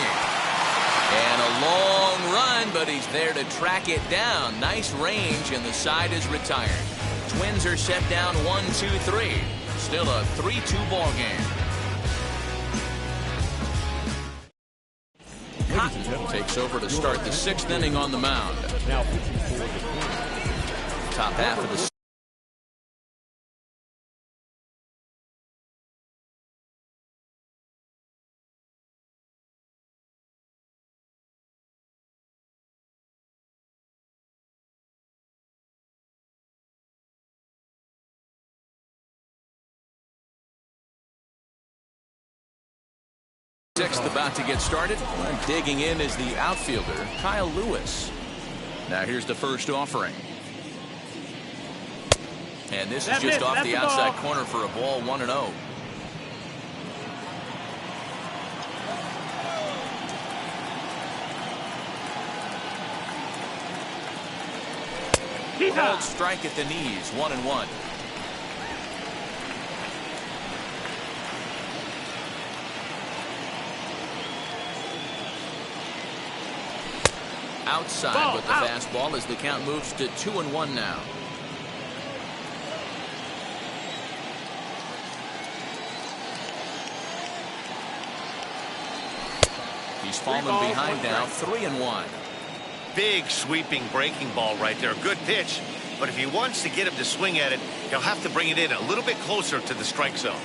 And a long run, but he's there to track it down. Nice range, and the side is retired. Twins are set down 1-2-3. Still a 3-2 ball game. Cotton takes over to start the 6th inning on the mound. Now pitching for the Twins. Top half of the sixth about to get started. And digging in is the outfielder, Kyle Lewis. Now here's the first offering. And this is just off the outside corner for a ball, 1-0. Called strike at the knees, 1-1. Outside with the fastball as the count moves to 2-1 now. He's fallen behind now, 3-1. Big sweeping breaking ball right there. Good pitch. But if he wants to get him to swing at it, he'll have to bring it in a little bit closer to the strike zone.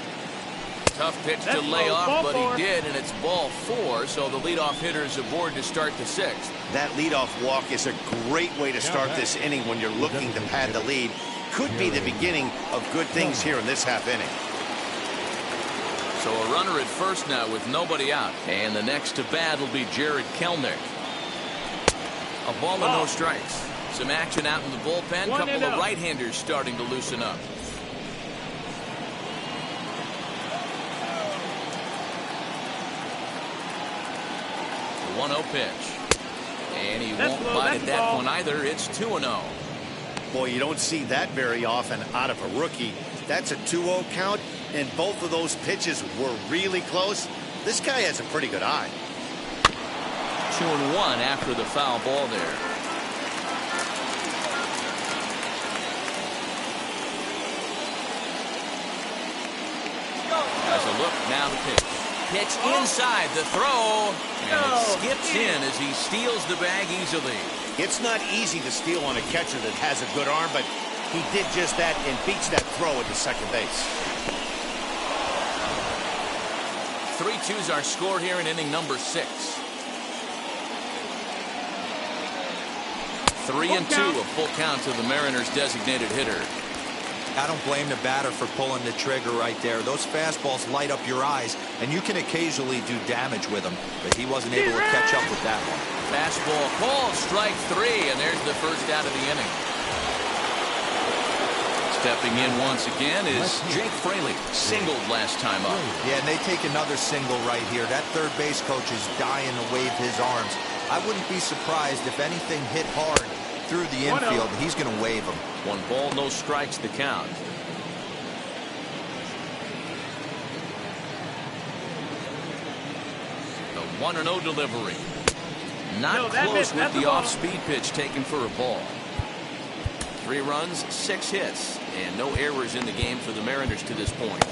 Tough pitch to lay off, but he did, and it's ball 4, so the leadoff hitter is aboard to start the 6th. That leadoff walk is a great way to start this inning when you're looking to pad the lead. Could be the beginning of good things here in this half inning. So a runner at first now with nobody out. And the next to bat will be Jared Kelnick. A ball and no strikes. Some action out in the bullpen. Couple of right-handers starting to loosen up. 1-0 pitch. And he won't bite at that one either. It's 2-0. Boy, you don't see that very often out of a rookie. That's a 2-0 count, and both of those pitches were really close. This guy has a pretty good eye. 2-1 after the foul ball there. As a look now to pitch. Pitch inside the throw, and it skips in as he steals the bag easily. It's not easy to steal on a catcher that has a good arm, but he did just that and beats that throw at the second base. 3-2's our score here in inning number 6. 3-2, a full count to the Mariners' designated hitter. I don't blame the batter for pulling the trigger right there. Those fastballs light up your eyes, and you can occasionally do damage with them, but he wasn't able to catch up with that one. Fastball called, strike 3, and there's the first out of the inning. Stepping in once again is Jake Fraley, singled last time up. Yeah, and they take another single right here. That third base coach is dying to wave his arms. I wouldn't be surprised if anything hit hard through the infield. He's going to wave them. 1 ball, no strikes, the count. The 1-0 delivery. Not close with the off-speed pitch taken for a ball. 3 runs, 6 hits, and no errors in the game for the Mariners to this point.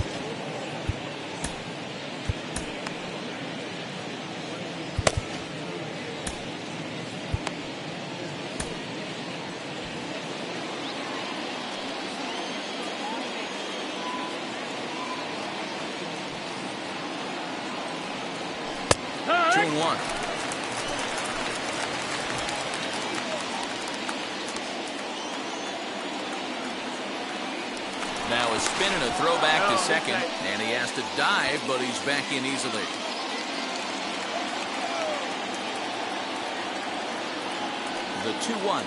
2-1. Now a spin and a throw back to second, and he has to dive, but he's back in easily. The 2-1.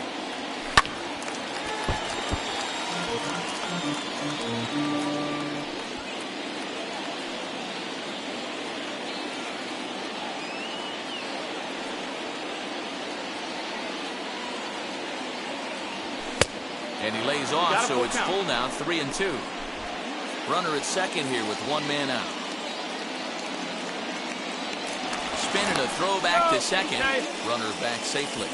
And he lays off, so it's full now, 3-2. Runner at second here with one man out. Spin and a throw back to second. Runner back safely.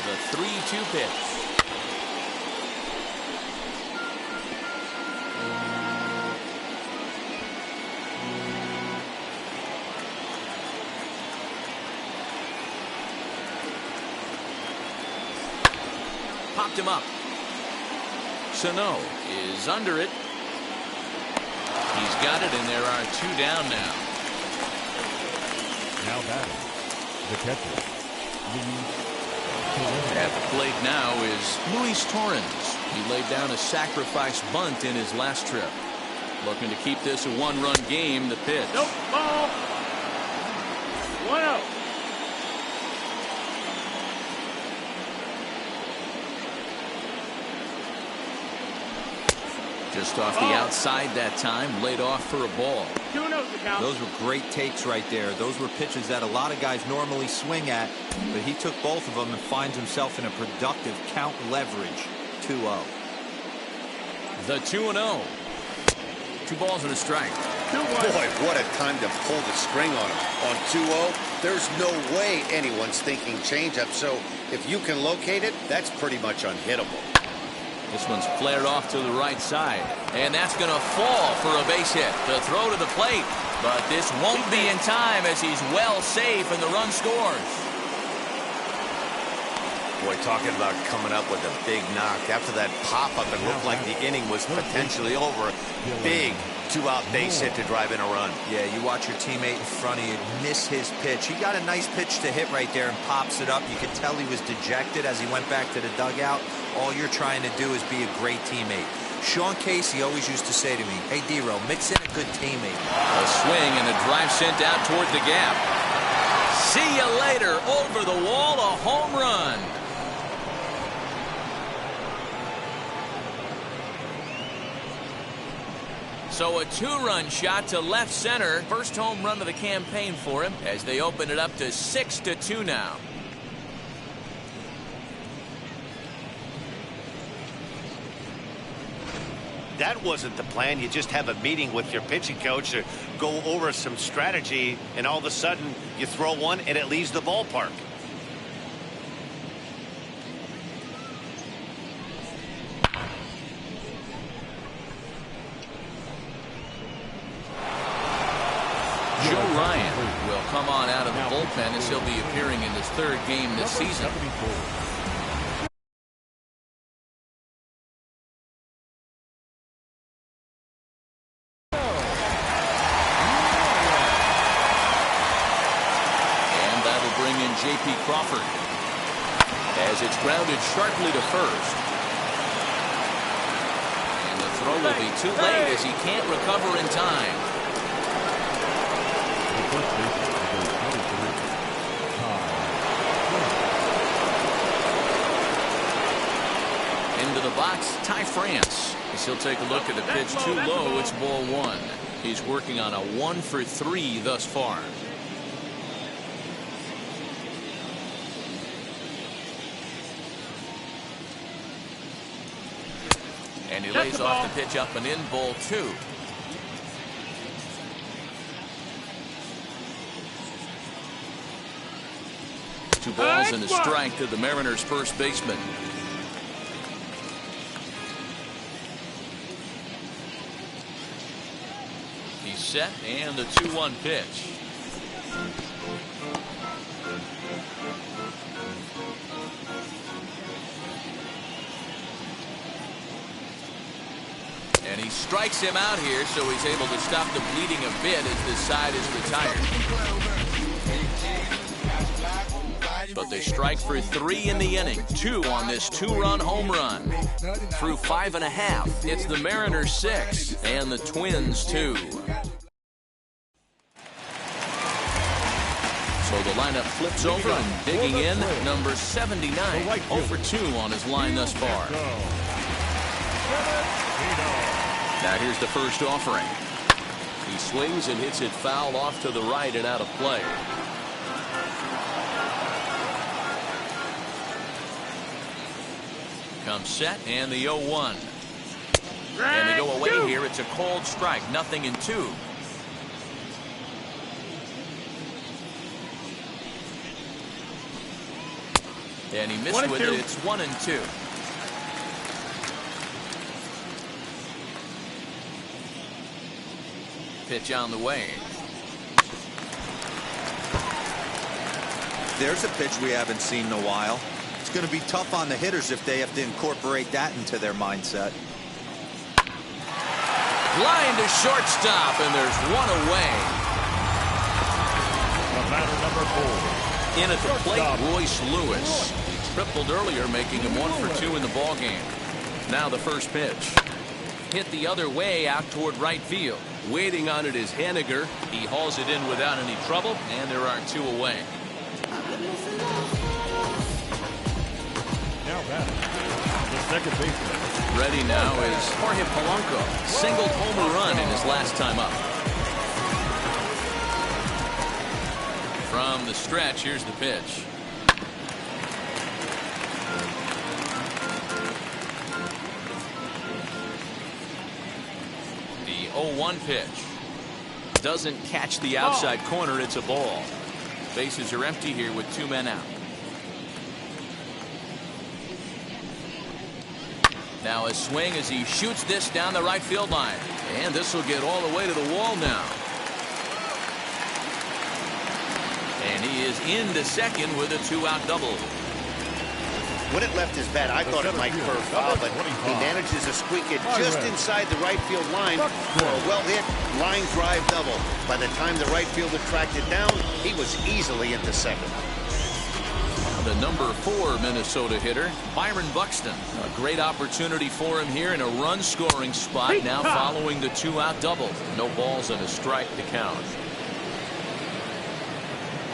The 3-2 pitch. Popped him up. Sano is under it. He's got it, and there are two down now. Now batting, the catcher, At the plate now is Luis Torrens. He laid down a sacrifice bunt in his last trip. Looking to keep this a one-run game. The pitch. Nope, ball. 1-0. Just off the outside that time, laid off for a ball. 2-0 the count. Those were great takes right there. Those were pitches that a lot of guys normally swing at, but he took both of them and finds himself in a productive count leverage. 2-0. The 2-0. 2 balls and a strike. 2-1. Boy, what a time to pull the string on him. On 2-0, there's no way anyone's thinking changeup, so if you can locate it, that's pretty much unhittable. This one's flared off to the right side, and that's going to fall for a base hit. The throw to the plate, but this won't be in time as he's well safe and the run scores. Boy, talking about coming up with a big knock. After that pop-up, it looked like the inning was potentially over. Big two-out base hit to drive in a run. Yeah, you watch your teammate in front of you miss his pitch. He got a nice pitch to hit right there and pops it up. You could tell he was dejected as he went back to the dugout. All you're trying to do is be a great teammate. Sean Casey always used to say to me, hey, D-Row, mix in a good teammate. A swing and a drive sent out toward the gap. See you later. Over the wall, a home run. So a 2-run shot to left center. First home run of the campaign for him as they open it up to 6-2 now. That wasn't the plan. You just have a meeting with your pitching coach to go over some strategy, and all of a sudden you throw one and it leaves the ballpark. Joe Ryan will come on out of the bullpen as he'll be appearing in his third game this season. J.P. Crawford as it's grounded sharply to first. And the throw will be too late as he can't recover in time. Into the box, Ty France. As he'll take a look at the pitch too low, it's ball 1. He's working on a 1-for-3 thus far. And he lays off the pitch up and in, ball 2. Two balls and a strike to the Mariners' first baseman. He's set, and the 2-1 pitch. And he strikes him out here, so he's able to stop the bleeding a bit as this side is retired. But they strike for 3 in the inning. 2 on this 2-run home run. Through 5.5, it's the Mariners 6 and the Twins 2. So the lineup flips over and digging in, number 79, 0 for 2 on his line thus far. Now here's the first offering. He swings and hits it foul off to the right and out of play. Comes set and the 0-1. And they go away here. It's a cold strike. 0-2. And he missed with it. It's 1-2. Pitch on the way. There's a pitch we haven't seen in a while. It's going to be tough on the hitters if they have to incorporate that into their mindset. Line to shortstop, and there's one away. The batter, number 4. In at the plate, Royce Lewis. He tripled earlier, making him 1 for 2 in the ballgame. Now the first pitch. Hit the other way out toward right field. Waiting on it is Henniger. He hauls it in without any trouble, and there are 2 away. Now batting, the second baseman. Ready now is Jorge Polanco. Singled home run in his last time up. From the stretch, here's the pitch. The 0-1 pitch. Doesn't catch the outside corner. It's a ball. Bases are empty here with 2 men out. Now a swing as he shoots this down the right field line. And this will get all the way to the wall now. And he is into second with a 2-out double. When it left his bat, I thought it might curve foul, but he manages to squeak it just inside the right field line for a well-hit line drive double. By the time the right fielder tracked it down, he was easily into second. The number 4 Minnesota hitter, Byron Buxton. A great opportunity for him here in a run-scoring spot now following the 2-out double. No balls and a strike to count.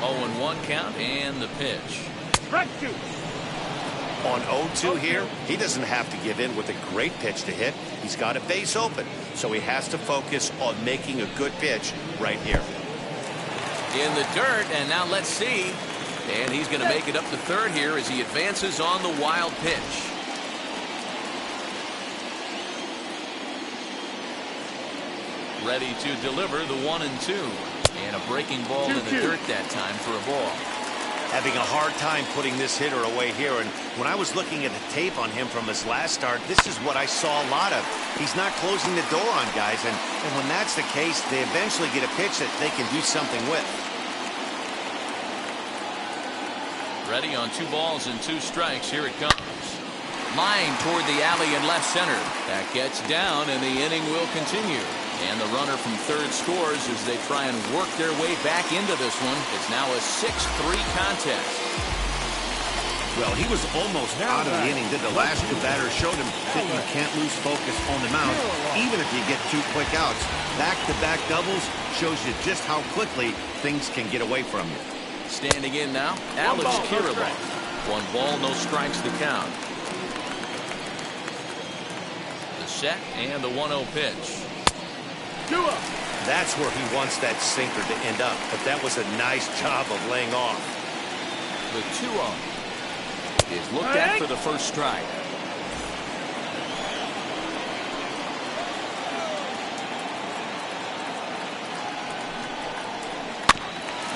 0-1 count and the pitch. On 0-2 here, he doesn't have to give in with a great pitch to hit. He's got a base open, so he has to focus on making a good pitch right here. In the dirt, and now let's see. And he's going to make it up to third here as he advances on the wild pitch. Ready to deliver the 1-2. And a breaking ball in the dirt that time for a ball. Having a hard time putting this hitter away here. And when I was looking at the tape on him from his last start, this is what I saw a lot of. He's not closing the door on guys. And when that's the case, they eventually get a pitch that they can do something with. Ready on 2 balls and 2 strikes. Here it comes. Line toward the alley in left center. That gets down, and the inning will continue. And the runner from third scores as they try and work their way back into this one. It's now a 6-3 contest. Well, he was almost out of the inning. Did the last 2 batters showed him that you can't lose focus on the mound, even if you get 2 quick outs. Back-to-back doubles shows you just how quickly things can get away from you. Standing in now, Alex Kirilloff. 1 ball, no strikes to count. The set and the 1-0 pitch. That's where he wants that sinker to end up, but that was a nice job of laying off. The 2-0 is looked at for the first strike.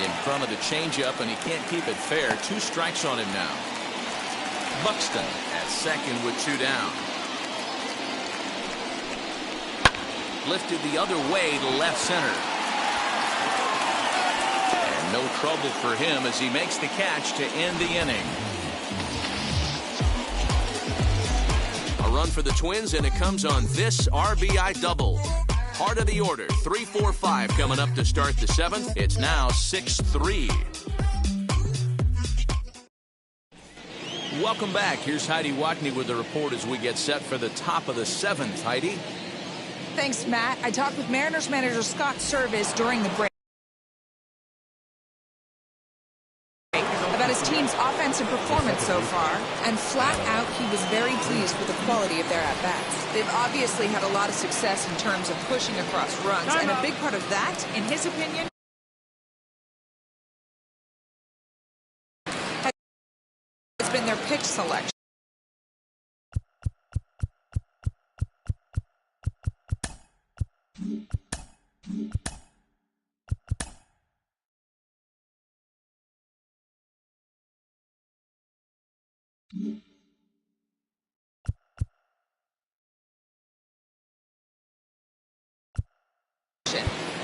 In front of the changeup, and he can't keep it fair. 2 strikes on him now. Buxton at second with 2 down. Lifted the other way to left center. And no trouble for him as he makes the catch to end the inning. A run for the Twins, and it comes on this RBI double. Heart of the order, 3-4-5 coming up to start the 7th. It's now 6-3. Welcome back. Here's Heidi Watney with the report as we get set for the top of the 7th. Heidi? Thanks, Matt. I talked with Mariners manager Scott Servais during the break about his team's offensive performance so far, and flat out he was very pleased with the quality of their at-bats. They've obviously had a lot of success in terms of pushing across runs, and a big part of that, in his opinion, has been their pitch selection.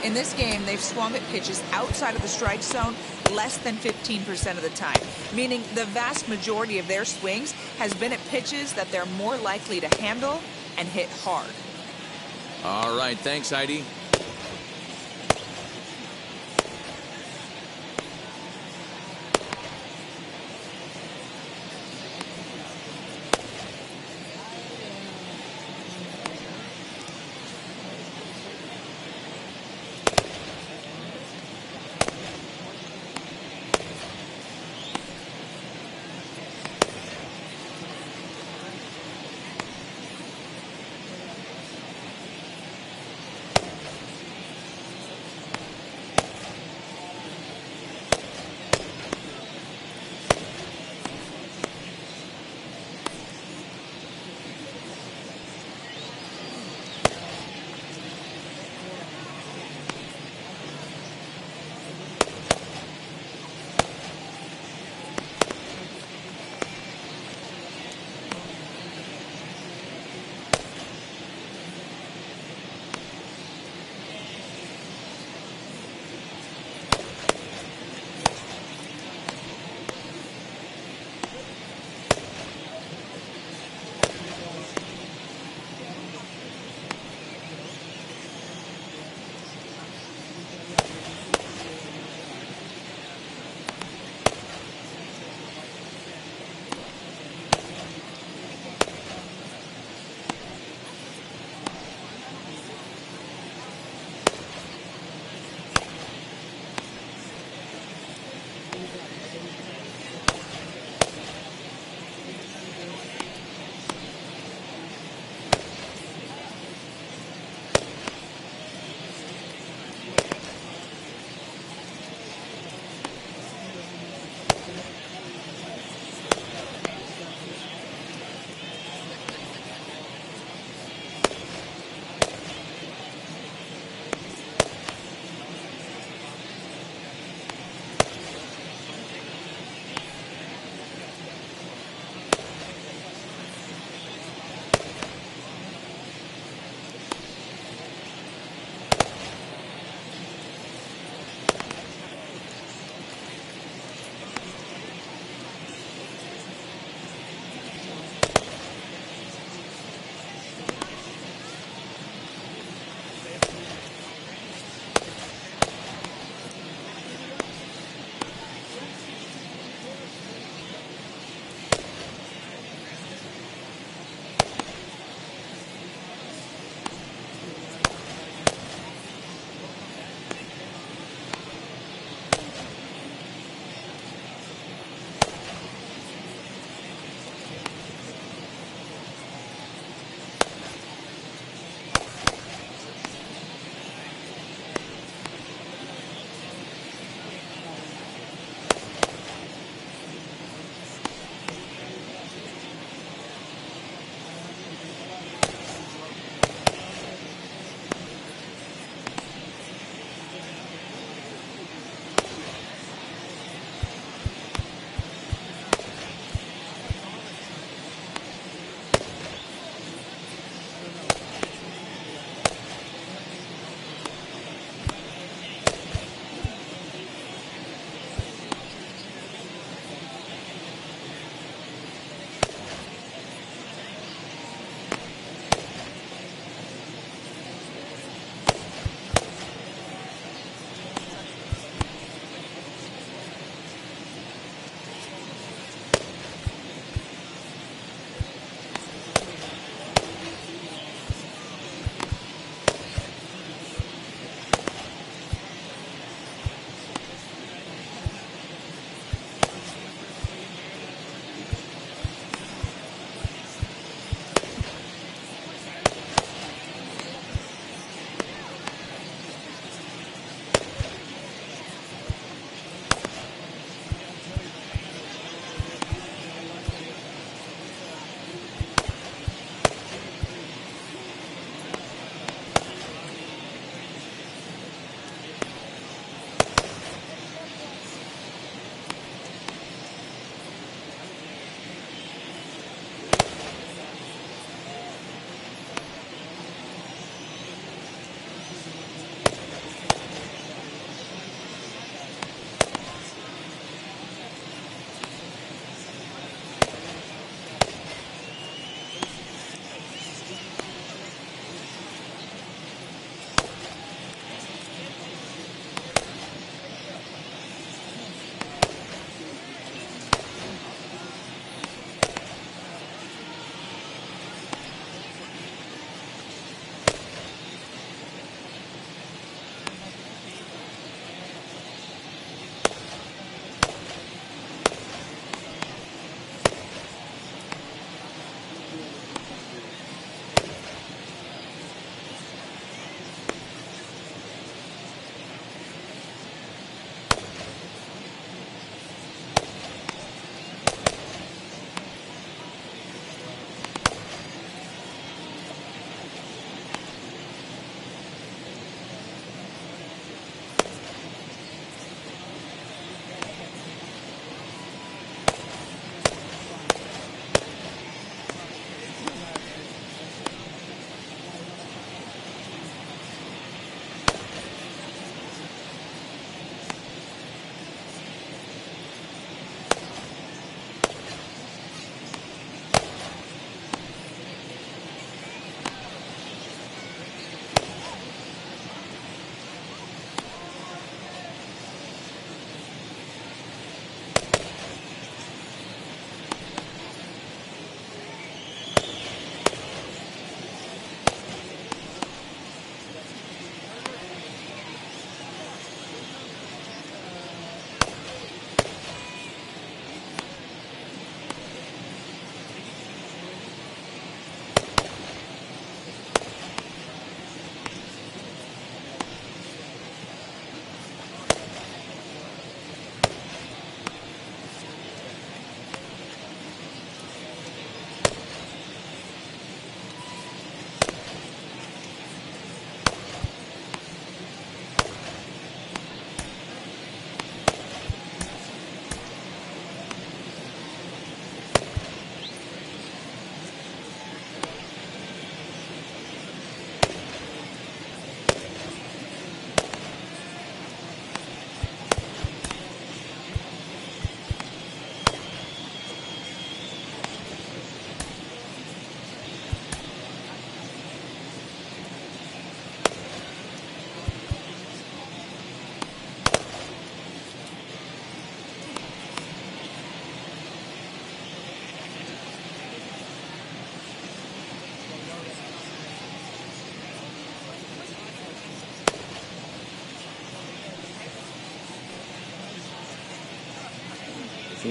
In this game, they've swung at pitches outside of the strike zone less than 15% of the time, meaning the vast majority of their swings has been at pitches that they're more likely to handle and hit hard. All right, thanks, Heidi.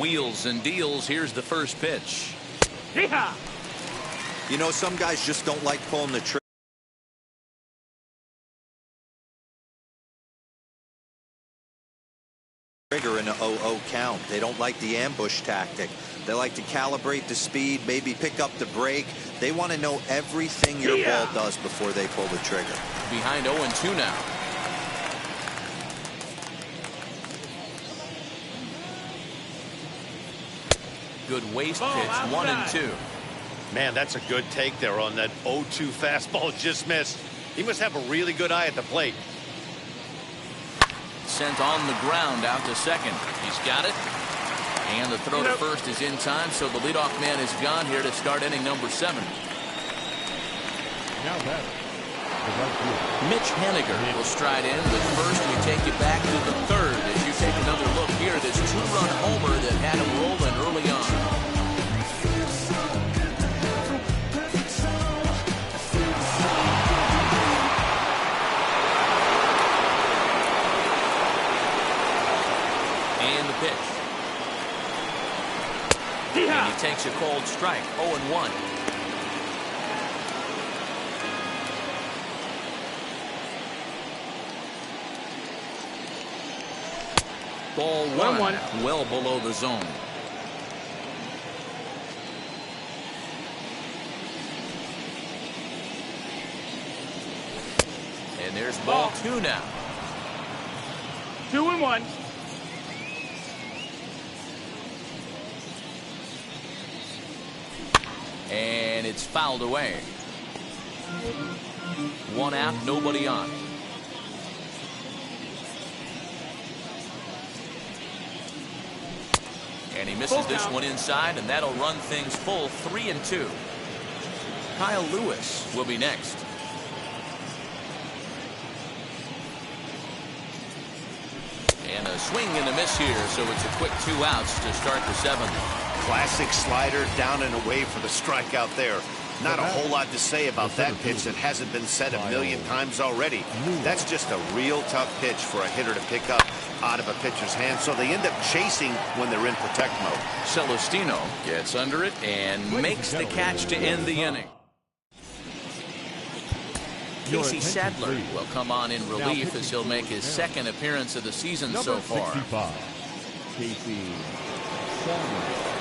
Wheels and deals. Here's the first pitch. Yeehaw! You know, some guys just don't like pulling the trigger in an 0-0 count. They don't like the ambush tactic. They like to calibrate the speed, maybe pick up the brake. They want to know everything your ball does before they pull the trigger. Behind 0-2 now. Good waist pitch, 1-2. Man, that's a good take there on that 0-2 fastball just missed. He must have a really good eye at the plate. Sent on the ground out to second. He's got it. And the throw to first is in time, so the leadoff man is gone here to start inning number 7. Now batting, the right fielder, Mitch Haniger will stride in, but first we take you back to the third as you take another look here at this 2-run homer that had him rolling early on. And the pitch. And he takes a cold strike, 0-1. Ball 1, well below the zone. And there's ball 2 now. 2-1. And it's fouled away. 1 out, nobody on. And he misses this one inside, and that'll run things full 3-2. Kyle Lewis will be next. And a swing and a miss here, so it's a quick 2 outs to start the 7th. Classic slider down and away for the strikeout there. Not a whole lot to say about that pitch that hasn't been said a million times already. That's just a real tough pitch for a hitter to pick up out of a pitcher's hand, so they end up chasing when they're in protect mode. Celestino gets under it and makes the catch to end the inning. Casey Sadler will come on in relief as he'll make his second appearance of the season so far. 65, Casey Sadler.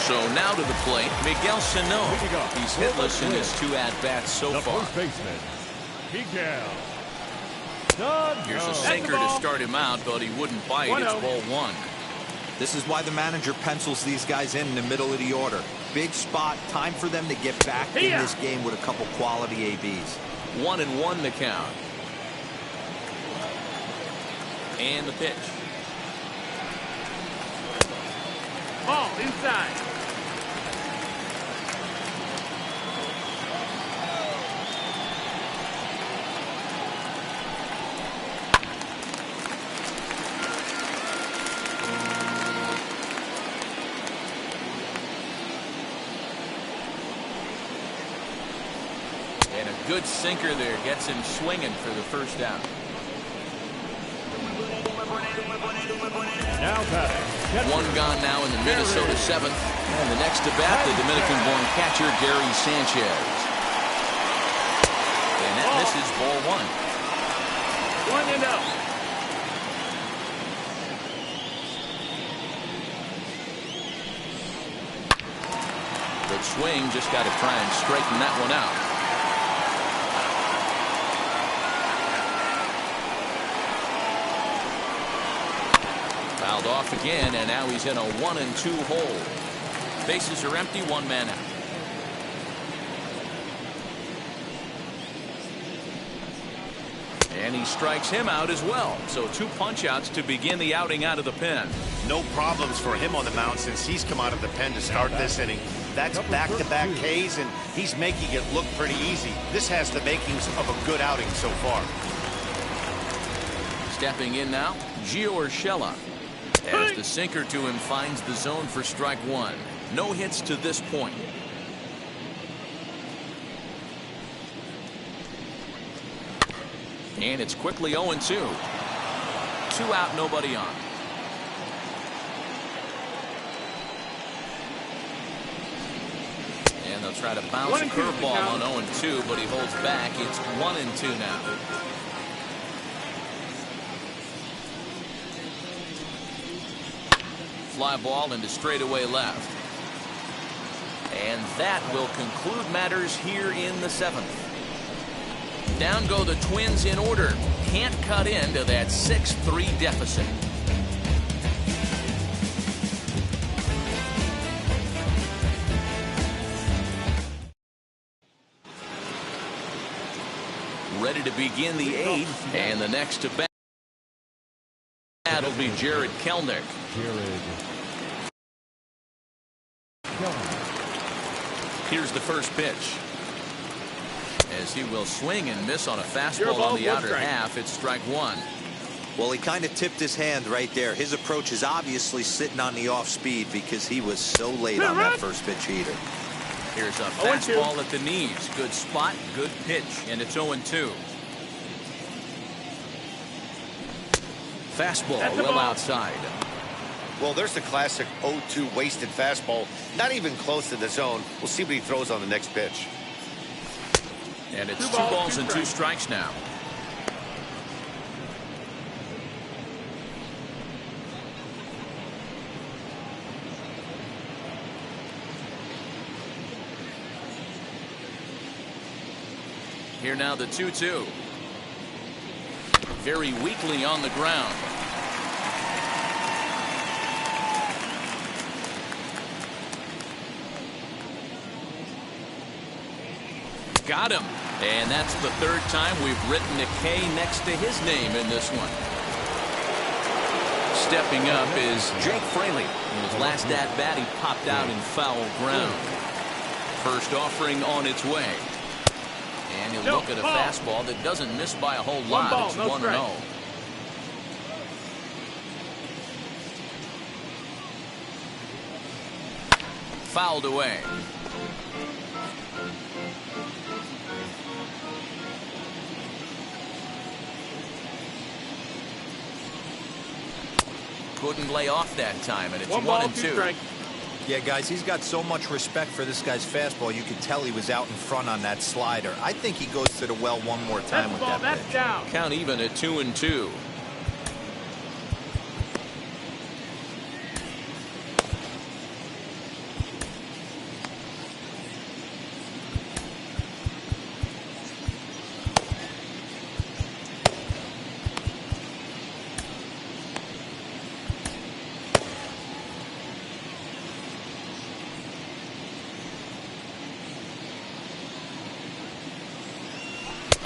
So now to the plate, Miguel Sano. He's hitless in his 2 at-bats so far. First baseman, Miguel. Here's a sinker to start him out, but he wouldn't bite. It's ball 1. This is why the manager pencils these guys in the middle of the order. Big spot, time for them to get back in this game with a couple quality ABs. 1-1 the count. And the pitch. Ball inside. And a good sinker there gets him swinging for the first out. Now batting. 1 gone now in the Minnesota 7th. And the next to bat, the Dominican-born catcher, Gary Sanchez. And that misses ball 1. 1-0. Good swing, just got to try and straighten that one out. Fouled off again, and now he's in a 1-2 hole. Bases are empty, one man out. And he strikes him out as well. So 2 punch-outs to begin the outing out of the pen. No problems for him on the mound since he's come out of the pen to start this inning. That's back-to-back Ks, and he's making it look pretty easy. This has the makings of a good outing so far. Stepping in now, Gio Urshela. As the sinker to him finds the zone for strike one. No hits to this point. And it's quickly 0-2. 2 out, nobody on. And they'll try to bounce a curveball on 0-2, but he holds back. It's 1-2 now. Fly ball into straightaway left. And that will conclude matters here in the 7th. Down go the Twins in order. Can't cut into that 6-3 deficit. Ready to begin the 8th, and the next to bat will be Jared Kelenic. Here's the first pitch. As he will swing and miss on a fastball on the outer half. It's strike one. Well, he kind of tipped his hand right there. His approach is obviously sitting on the off speed because he was so late on that first pitch heater. Here's a fastball at the knees. Good spot, good pitch, and it's 0-2. Fastball well outside. Well, there's the classic 0-2 wasted fastball. Not even close to the zone. We'll see what he throws on the next pitch. And it's 2 balls and 2 strikes now. Here now the 2-2. Very weakly on the ground. Got him. And that's the 3rd time we've written a K next to his name in this one. Stepping up is Jake Fraley. In his last at-bat, he popped out in foul ground. First offering on its way. And you look at a fastball that doesn't miss by a whole lot. It's 1-0. Fouled away. Couldn't lay off that time, and it's 1-2. Yeah, guys, he's got so much respect for this guy's fastball. You could tell he was out in front on that slider. I think he goes to the well one more time with that pitch. Down. Count even at 2-2.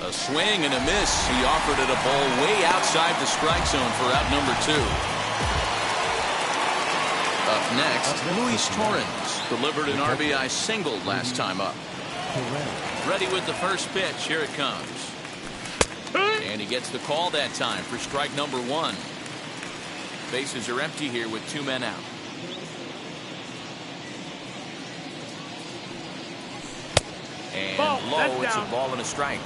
A swing and a miss. He offered it a ball way outside the strike zone for out number 2. Up next, Luis Torrens delivered an RBI single last time up. Ready with the first pitch. Here it comes. And he gets the call that time for strike number 1. Bases are empty here with 2 men out. And low, it's a ball and a strike.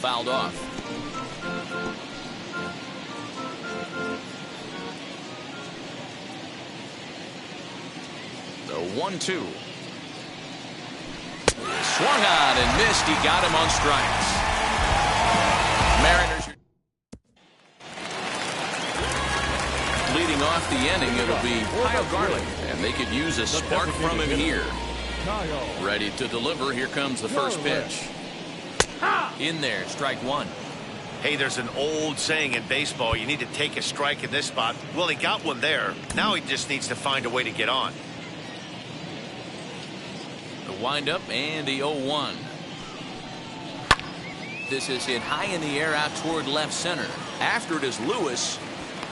Fouled off. The 1-2. Swung on and missed. He got him on strikes. Mariners off the inning, it'll be Kyle Garland, and they could use a spark from him here. Ready to deliver. Here comes the first pitch. In there, strike one. Hey, there's an old saying in baseball, you need to take a strike in this spot. Well, he got one there. Now he just needs to find a way to get on. The windup and the 0-1. This is hit high in the air out toward left center. After it is Lewis,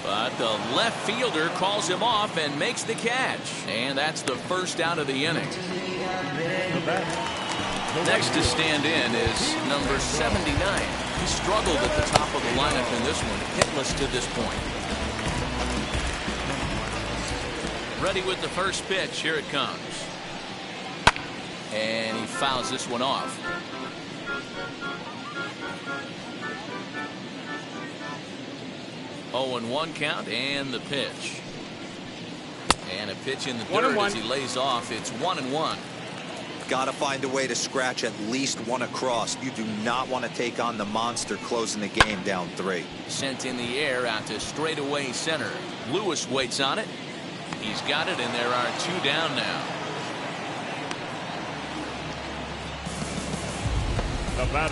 but the left fielder calls him off and makes the catch. And that's the first out of the inning. Next to stand in is number 79. He struggled at the top of the lineup in this one, hitless to this point. Ready with the first pitch. Here it comes. And he fouls this one off. Oh, and 1 count and the pitch. And a pitch in the dirt as he lays off. It's 1-1. Got to find a way to scratch at least one across. You do not want to take on the monster closing the game down 3. Sent in the air out to straightaway center. Lewis waits on it. He's got it, and there are 2 down now.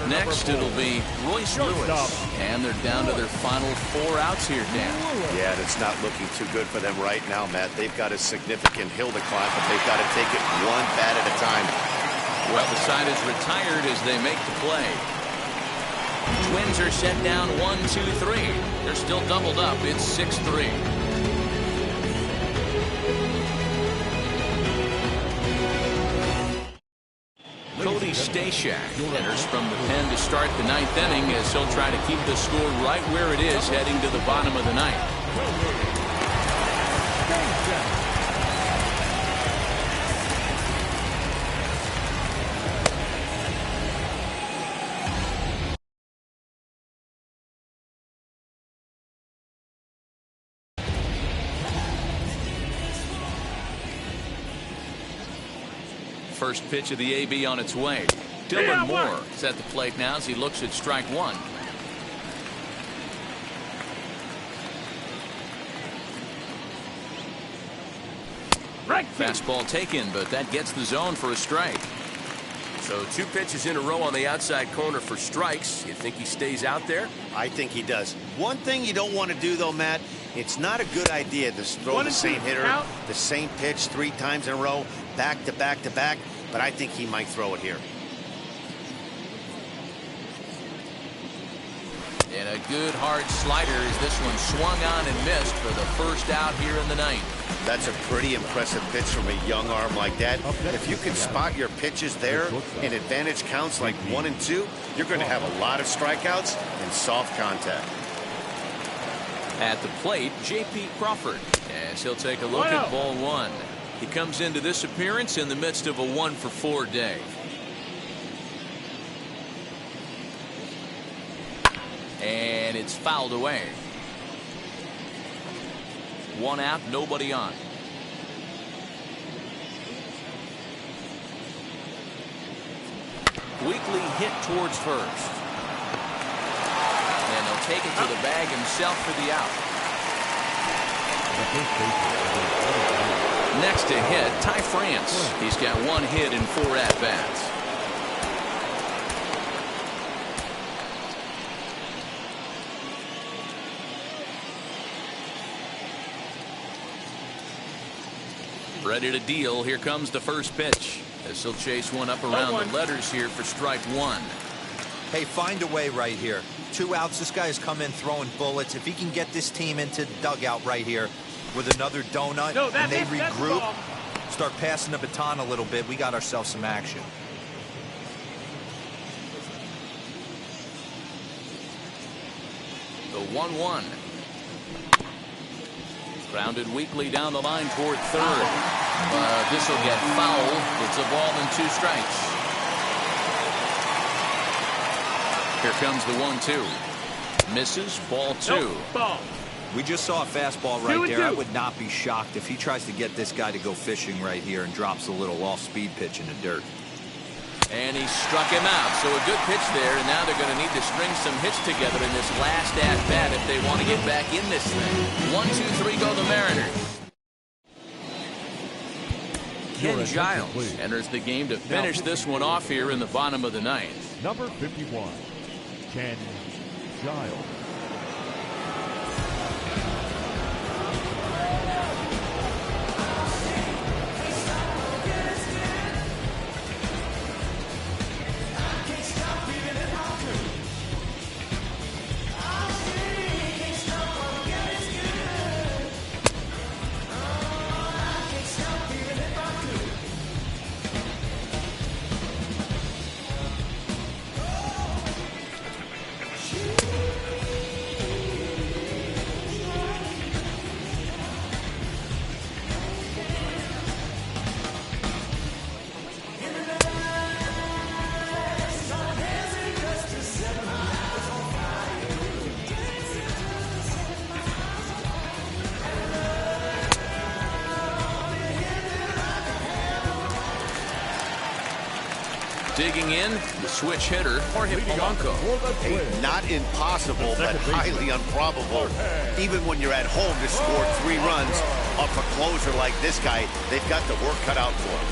Next, it'll be Royce Lewis. And they're down to their final 4 outs here, Dan. Yeah, and it's not looking too good for them right now, Matt. They've got a significant hill to climb, but they've got to take it one bat at a time. Well, the side is retired as they make the play. Twins are set down 1-2-3. They're still doubled up. It's 6-3. Cody Stashak enters from the pen to start the 9th inning as he'll try to keep the score right where it is heading to the bottom of the 9th. First pitch of the AB on its way. Dylan Moore is at the plate now as he looks at strike 1. Fastball taken, but that gets the zone for a strike. So 2 pitches in a row on the outside corner for strikes. You think he stays out there? I think he does. One thing you don't want to do, though, Matt, it's not a good idea to throw the same hitter, the same pitch 3 times in a row, back to back to back, but I think he might throw it here. And a good hard slider as this one swung on and missed for the first out here in the 9th. That's a pretty impressive pitch from a young arm like that. If you can spot your pitches there in advantage counts like 1 and 2, you're going to have a lot of strikeouts and soft contact. At the plate, J.P. Crawford, as he'll take a look at ball 1. He comes into this appearance in the midst of a 1-for-4 day. And it's fouled away. 1 out, nobody on. Weekly hit towards first. And he'll take it to the bag himself for the out. Next to hit, Ty France. He's got 1 hit in 4 at-bats. Ready to deal. Here comes the first pitch. As he'll chase one up around the letters here for strike 1. Hey, find a way right here. 2 outs. This guy has come in throwing bullets. If he can get this team into the dugout right here with another donut and they regroup, start passing the baton a little bit, we got ourselves some action. The 1-1. Grounded weakly down the line toward third. But this will get foul. It's a ball and 2 strikes. Here comes the 1-2. Misses, ball 2. We just saw a fastball right there. I would not be shocked if he tries to get this guy to go fishing right here and drops a little off-speed pitch in the dirt. And he struck him out. So a good pitch there, and now they're going to need to string some hits together in this last at-bat if they want to get back in this thing. 1, 2, 3 go the Mariners. Ken Giles enters the game to finish this one off here in the bottom of the ninth. Number 51, Ken Giles. Digging in, the switch hitter, Jorge Polanco. Hey, not impossible, but highly improbable. Even when you're at home to score 3 runs off a closer like this guy, they've got the work cut out for him.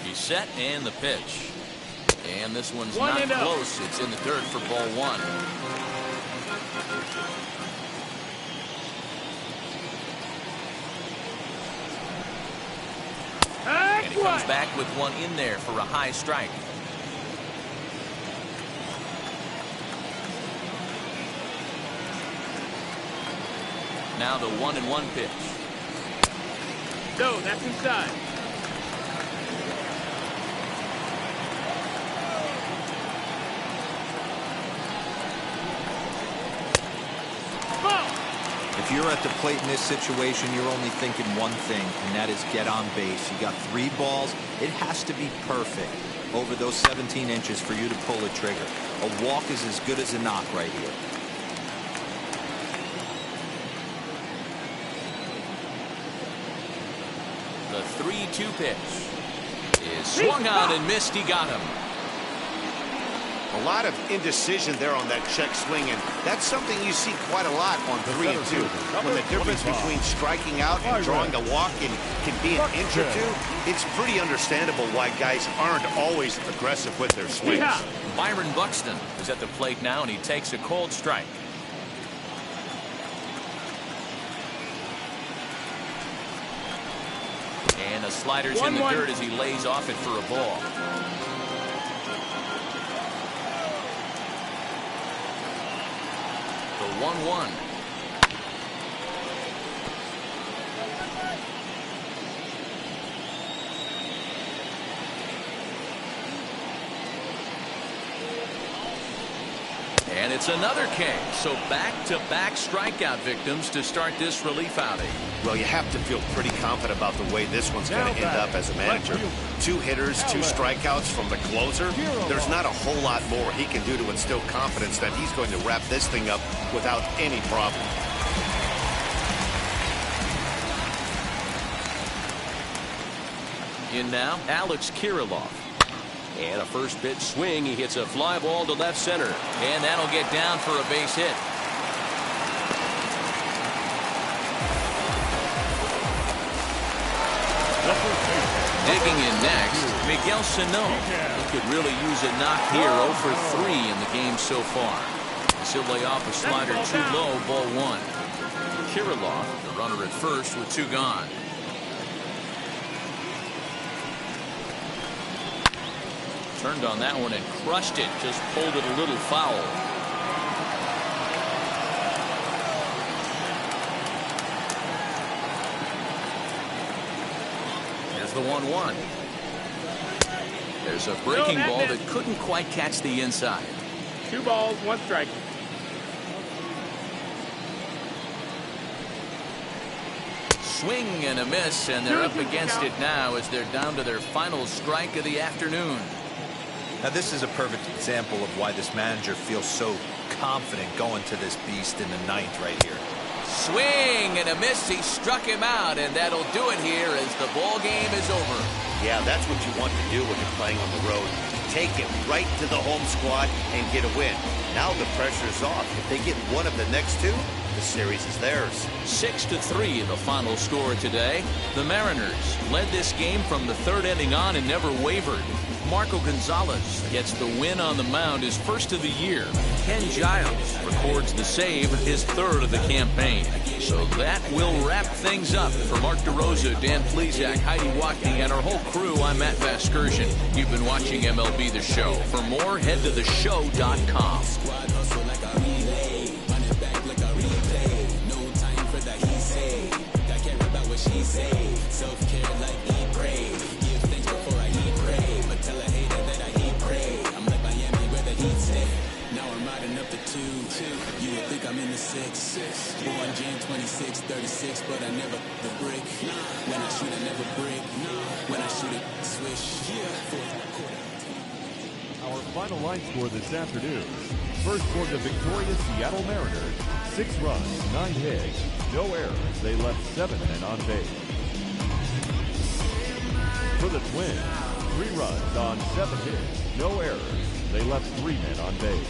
He's set, and the pitch. And this one's not close. It's in the dirt for ball 1. And he comes back with one in there for a high strike. Now the 1-1 pitch. No, that's inside. If you're at the plate in this situation, you're only thinking one thing, and that is get on base. You got 3 balls. It has to be perfect over those 17 inches for you to pull a trigger. A walk is as good as a knock right here. The 3-2 pitch is swung on and missed. He got him. A lot of indecision there on that check swing, and that's something you see quite a lot on 3 and 2. When the difference between striking out and drawing a walk can be an inch or 2, it's pretty understandable why guys aren't always aggressive with their swings. Byron Buxton is at the plate now, and he takes a cold strike. And the slider's in the dirt as he lays off it for a ball. The 1-1. And it's another K. So back-to-back strikeout victims to start this relief outing. Well, you have to feel pretty confident about the way this one's going to end up as a manager. 2 hitters, 2 strikeouts from the closer. There's not a whole lot more he can do to instill confidence that he's going to wrap this thing up without any problem. In now, Alex Kirilloff. And a first pitch swing. He hits a fly ball to left center. And that'll get down for a base hit. Digging in next, Miguel Sano. He could really use a knock here. 0 for 3 in the game so far. He'll lay off a slider too low, ball 1. Kirilloff, the runner at first with 2 gone. Turned on that one and crushed it. Just pulled it a little foul. Here's the 1-1. There's a breaking ball that couldn't quite catch the inside. 2 balls, 1 strike. Swing and a miss, and they're up against it now as they're down to their final strike of the afternoon. Now, this is a perfect example of why this manager feels so confident going to this beast in the 9th right here. Swing and a miss. He struck him out, and that'll do it here as the ball game is over. Yeah, that's what you want to do when you're playing on the road. Take it right to the home squad and get a win. Now the pressure's off. If they get one of the next two, the series is theirs. 6-3 the final score today. The Mariners led this game from the third inning on and never wavered. Marco Gonzalez gets the win on the mound, his first of the year. Ken Giles records the save, his third of the campaign. So that will wrap things up. For Mark DeRosa, Dan Plesac, Heidi Watney, and our whole crew, I'm Matt Vasgersian. You've been watching MLB The Show. For more, head to theshow.com. Self-care like eat, pray. Give thanks before I eat, pray. But tell a hater that I eat, pray. I'm like Miami where the heat stay. Now I'm riding up the 2. You would think I'm in the 6. Born Jan 26, 36, but I never the brick. When I shoot, I never break. When I shoot it, swish. Our final line score this afternoon. First for the victorious Seattle Mariners, 6 runs, 9 hits, no errors. They left 7 men on base. For the Twins, 3 runs on 7 hits, no errors. They left 3 men on base.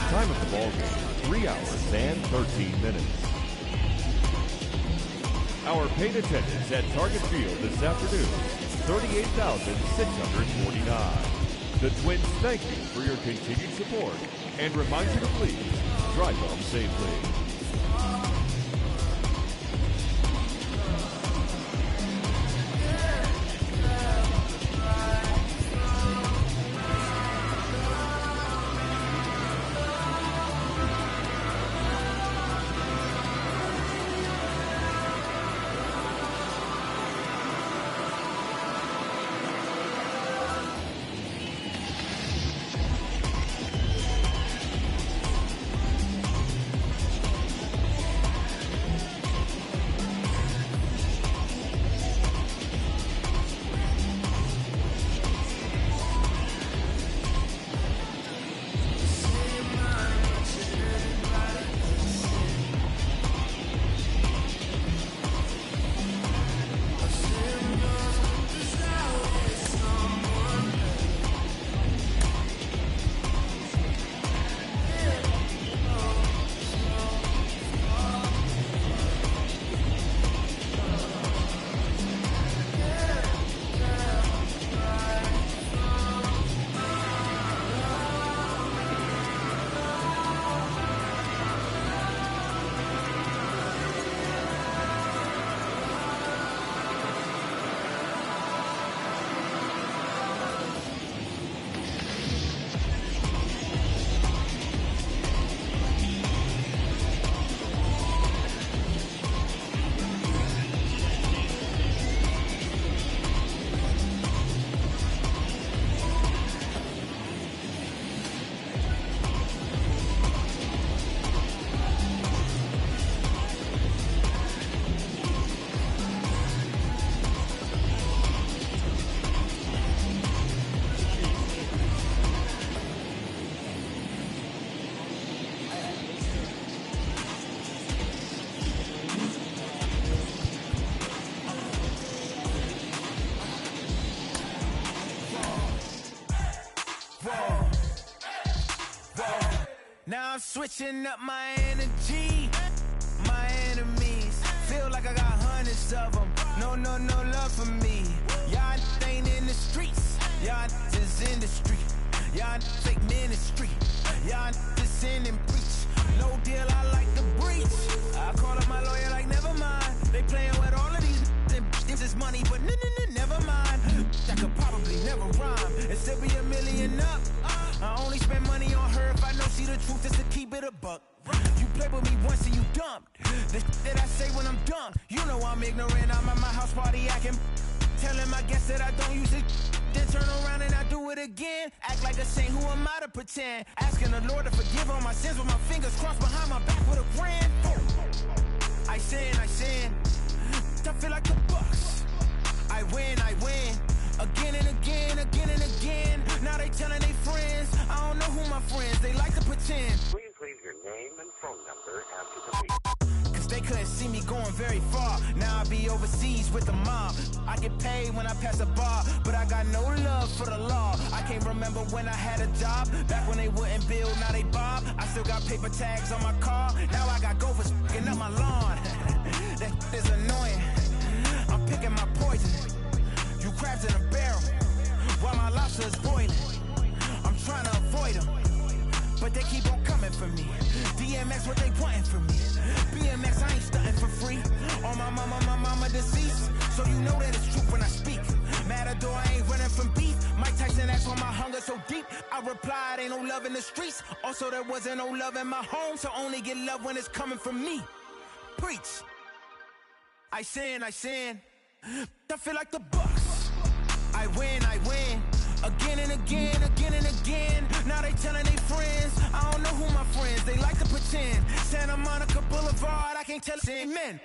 Time of the ball game, 3 hours and 13 minutes. Our paid attendance at Target Field this afternoon, 38,649. The Twins thank you for your continued support and remind you to please drive home safely. Now I'm switching up my energy. My enemies feel like I got hundreds of them. No love for me. Y'all ain't in the streets. Y'all is in the street. Y'all fake ministry. Y'all just sin and preach. No deal, I like the breach. I call up my lawyer like, never mind. They playing with all of these this is money, but never mind. That could probably never rhyme and still be $1 million up. I only spend money on her if I know she the truth is to keep it a buck. You play with me once and you dumped. The that I say when I'm done. You know I'm ignorant, I'm at my house party acting. Telling my guests that I don't use it. Then turn around and I do it again. Act like a saint, who am I to pretend? Asking the Lord to forgive all my sins with my fingers crossed behind my back with a grin. I sin. I feel like the Bucks. I win. Again and again. Now they telling their friends. I don't know who my friends, they like to pretend. Please leave your name name and phone number after the beep. Cause they couldn't see me going very far. Now I be overseas with the mob. I get paid when I pass a bar, but I got no love for the law. I can't remember when I had a job. Back when they wouldn't build, now they bob. I still got paper tags on my car. Now I got gophers f***ing up my lawn. That is annoying. I'm picking my poison. You crabs in a barrel, while my lobster is boiling. I'm trying to avoid them, but they keep on coming for me. DMX, what they wanting from me? BMX, I ain't stunting for free. On my mama deceased, so you know that it's true when I speak. Matador, I ain't running from beef. Mike Tyson asked why my hunger so deep. I replied, ain't no love in the streets. Also, there wasn't no love in my home, so only get love when it's coming from me. Preach. I sin. I feel like the Bucks. I win. Again and again. Now they telling they friends. I don't know who my friends, they like to pretend. Santa Monica Boulevard, I can't tell. Amen.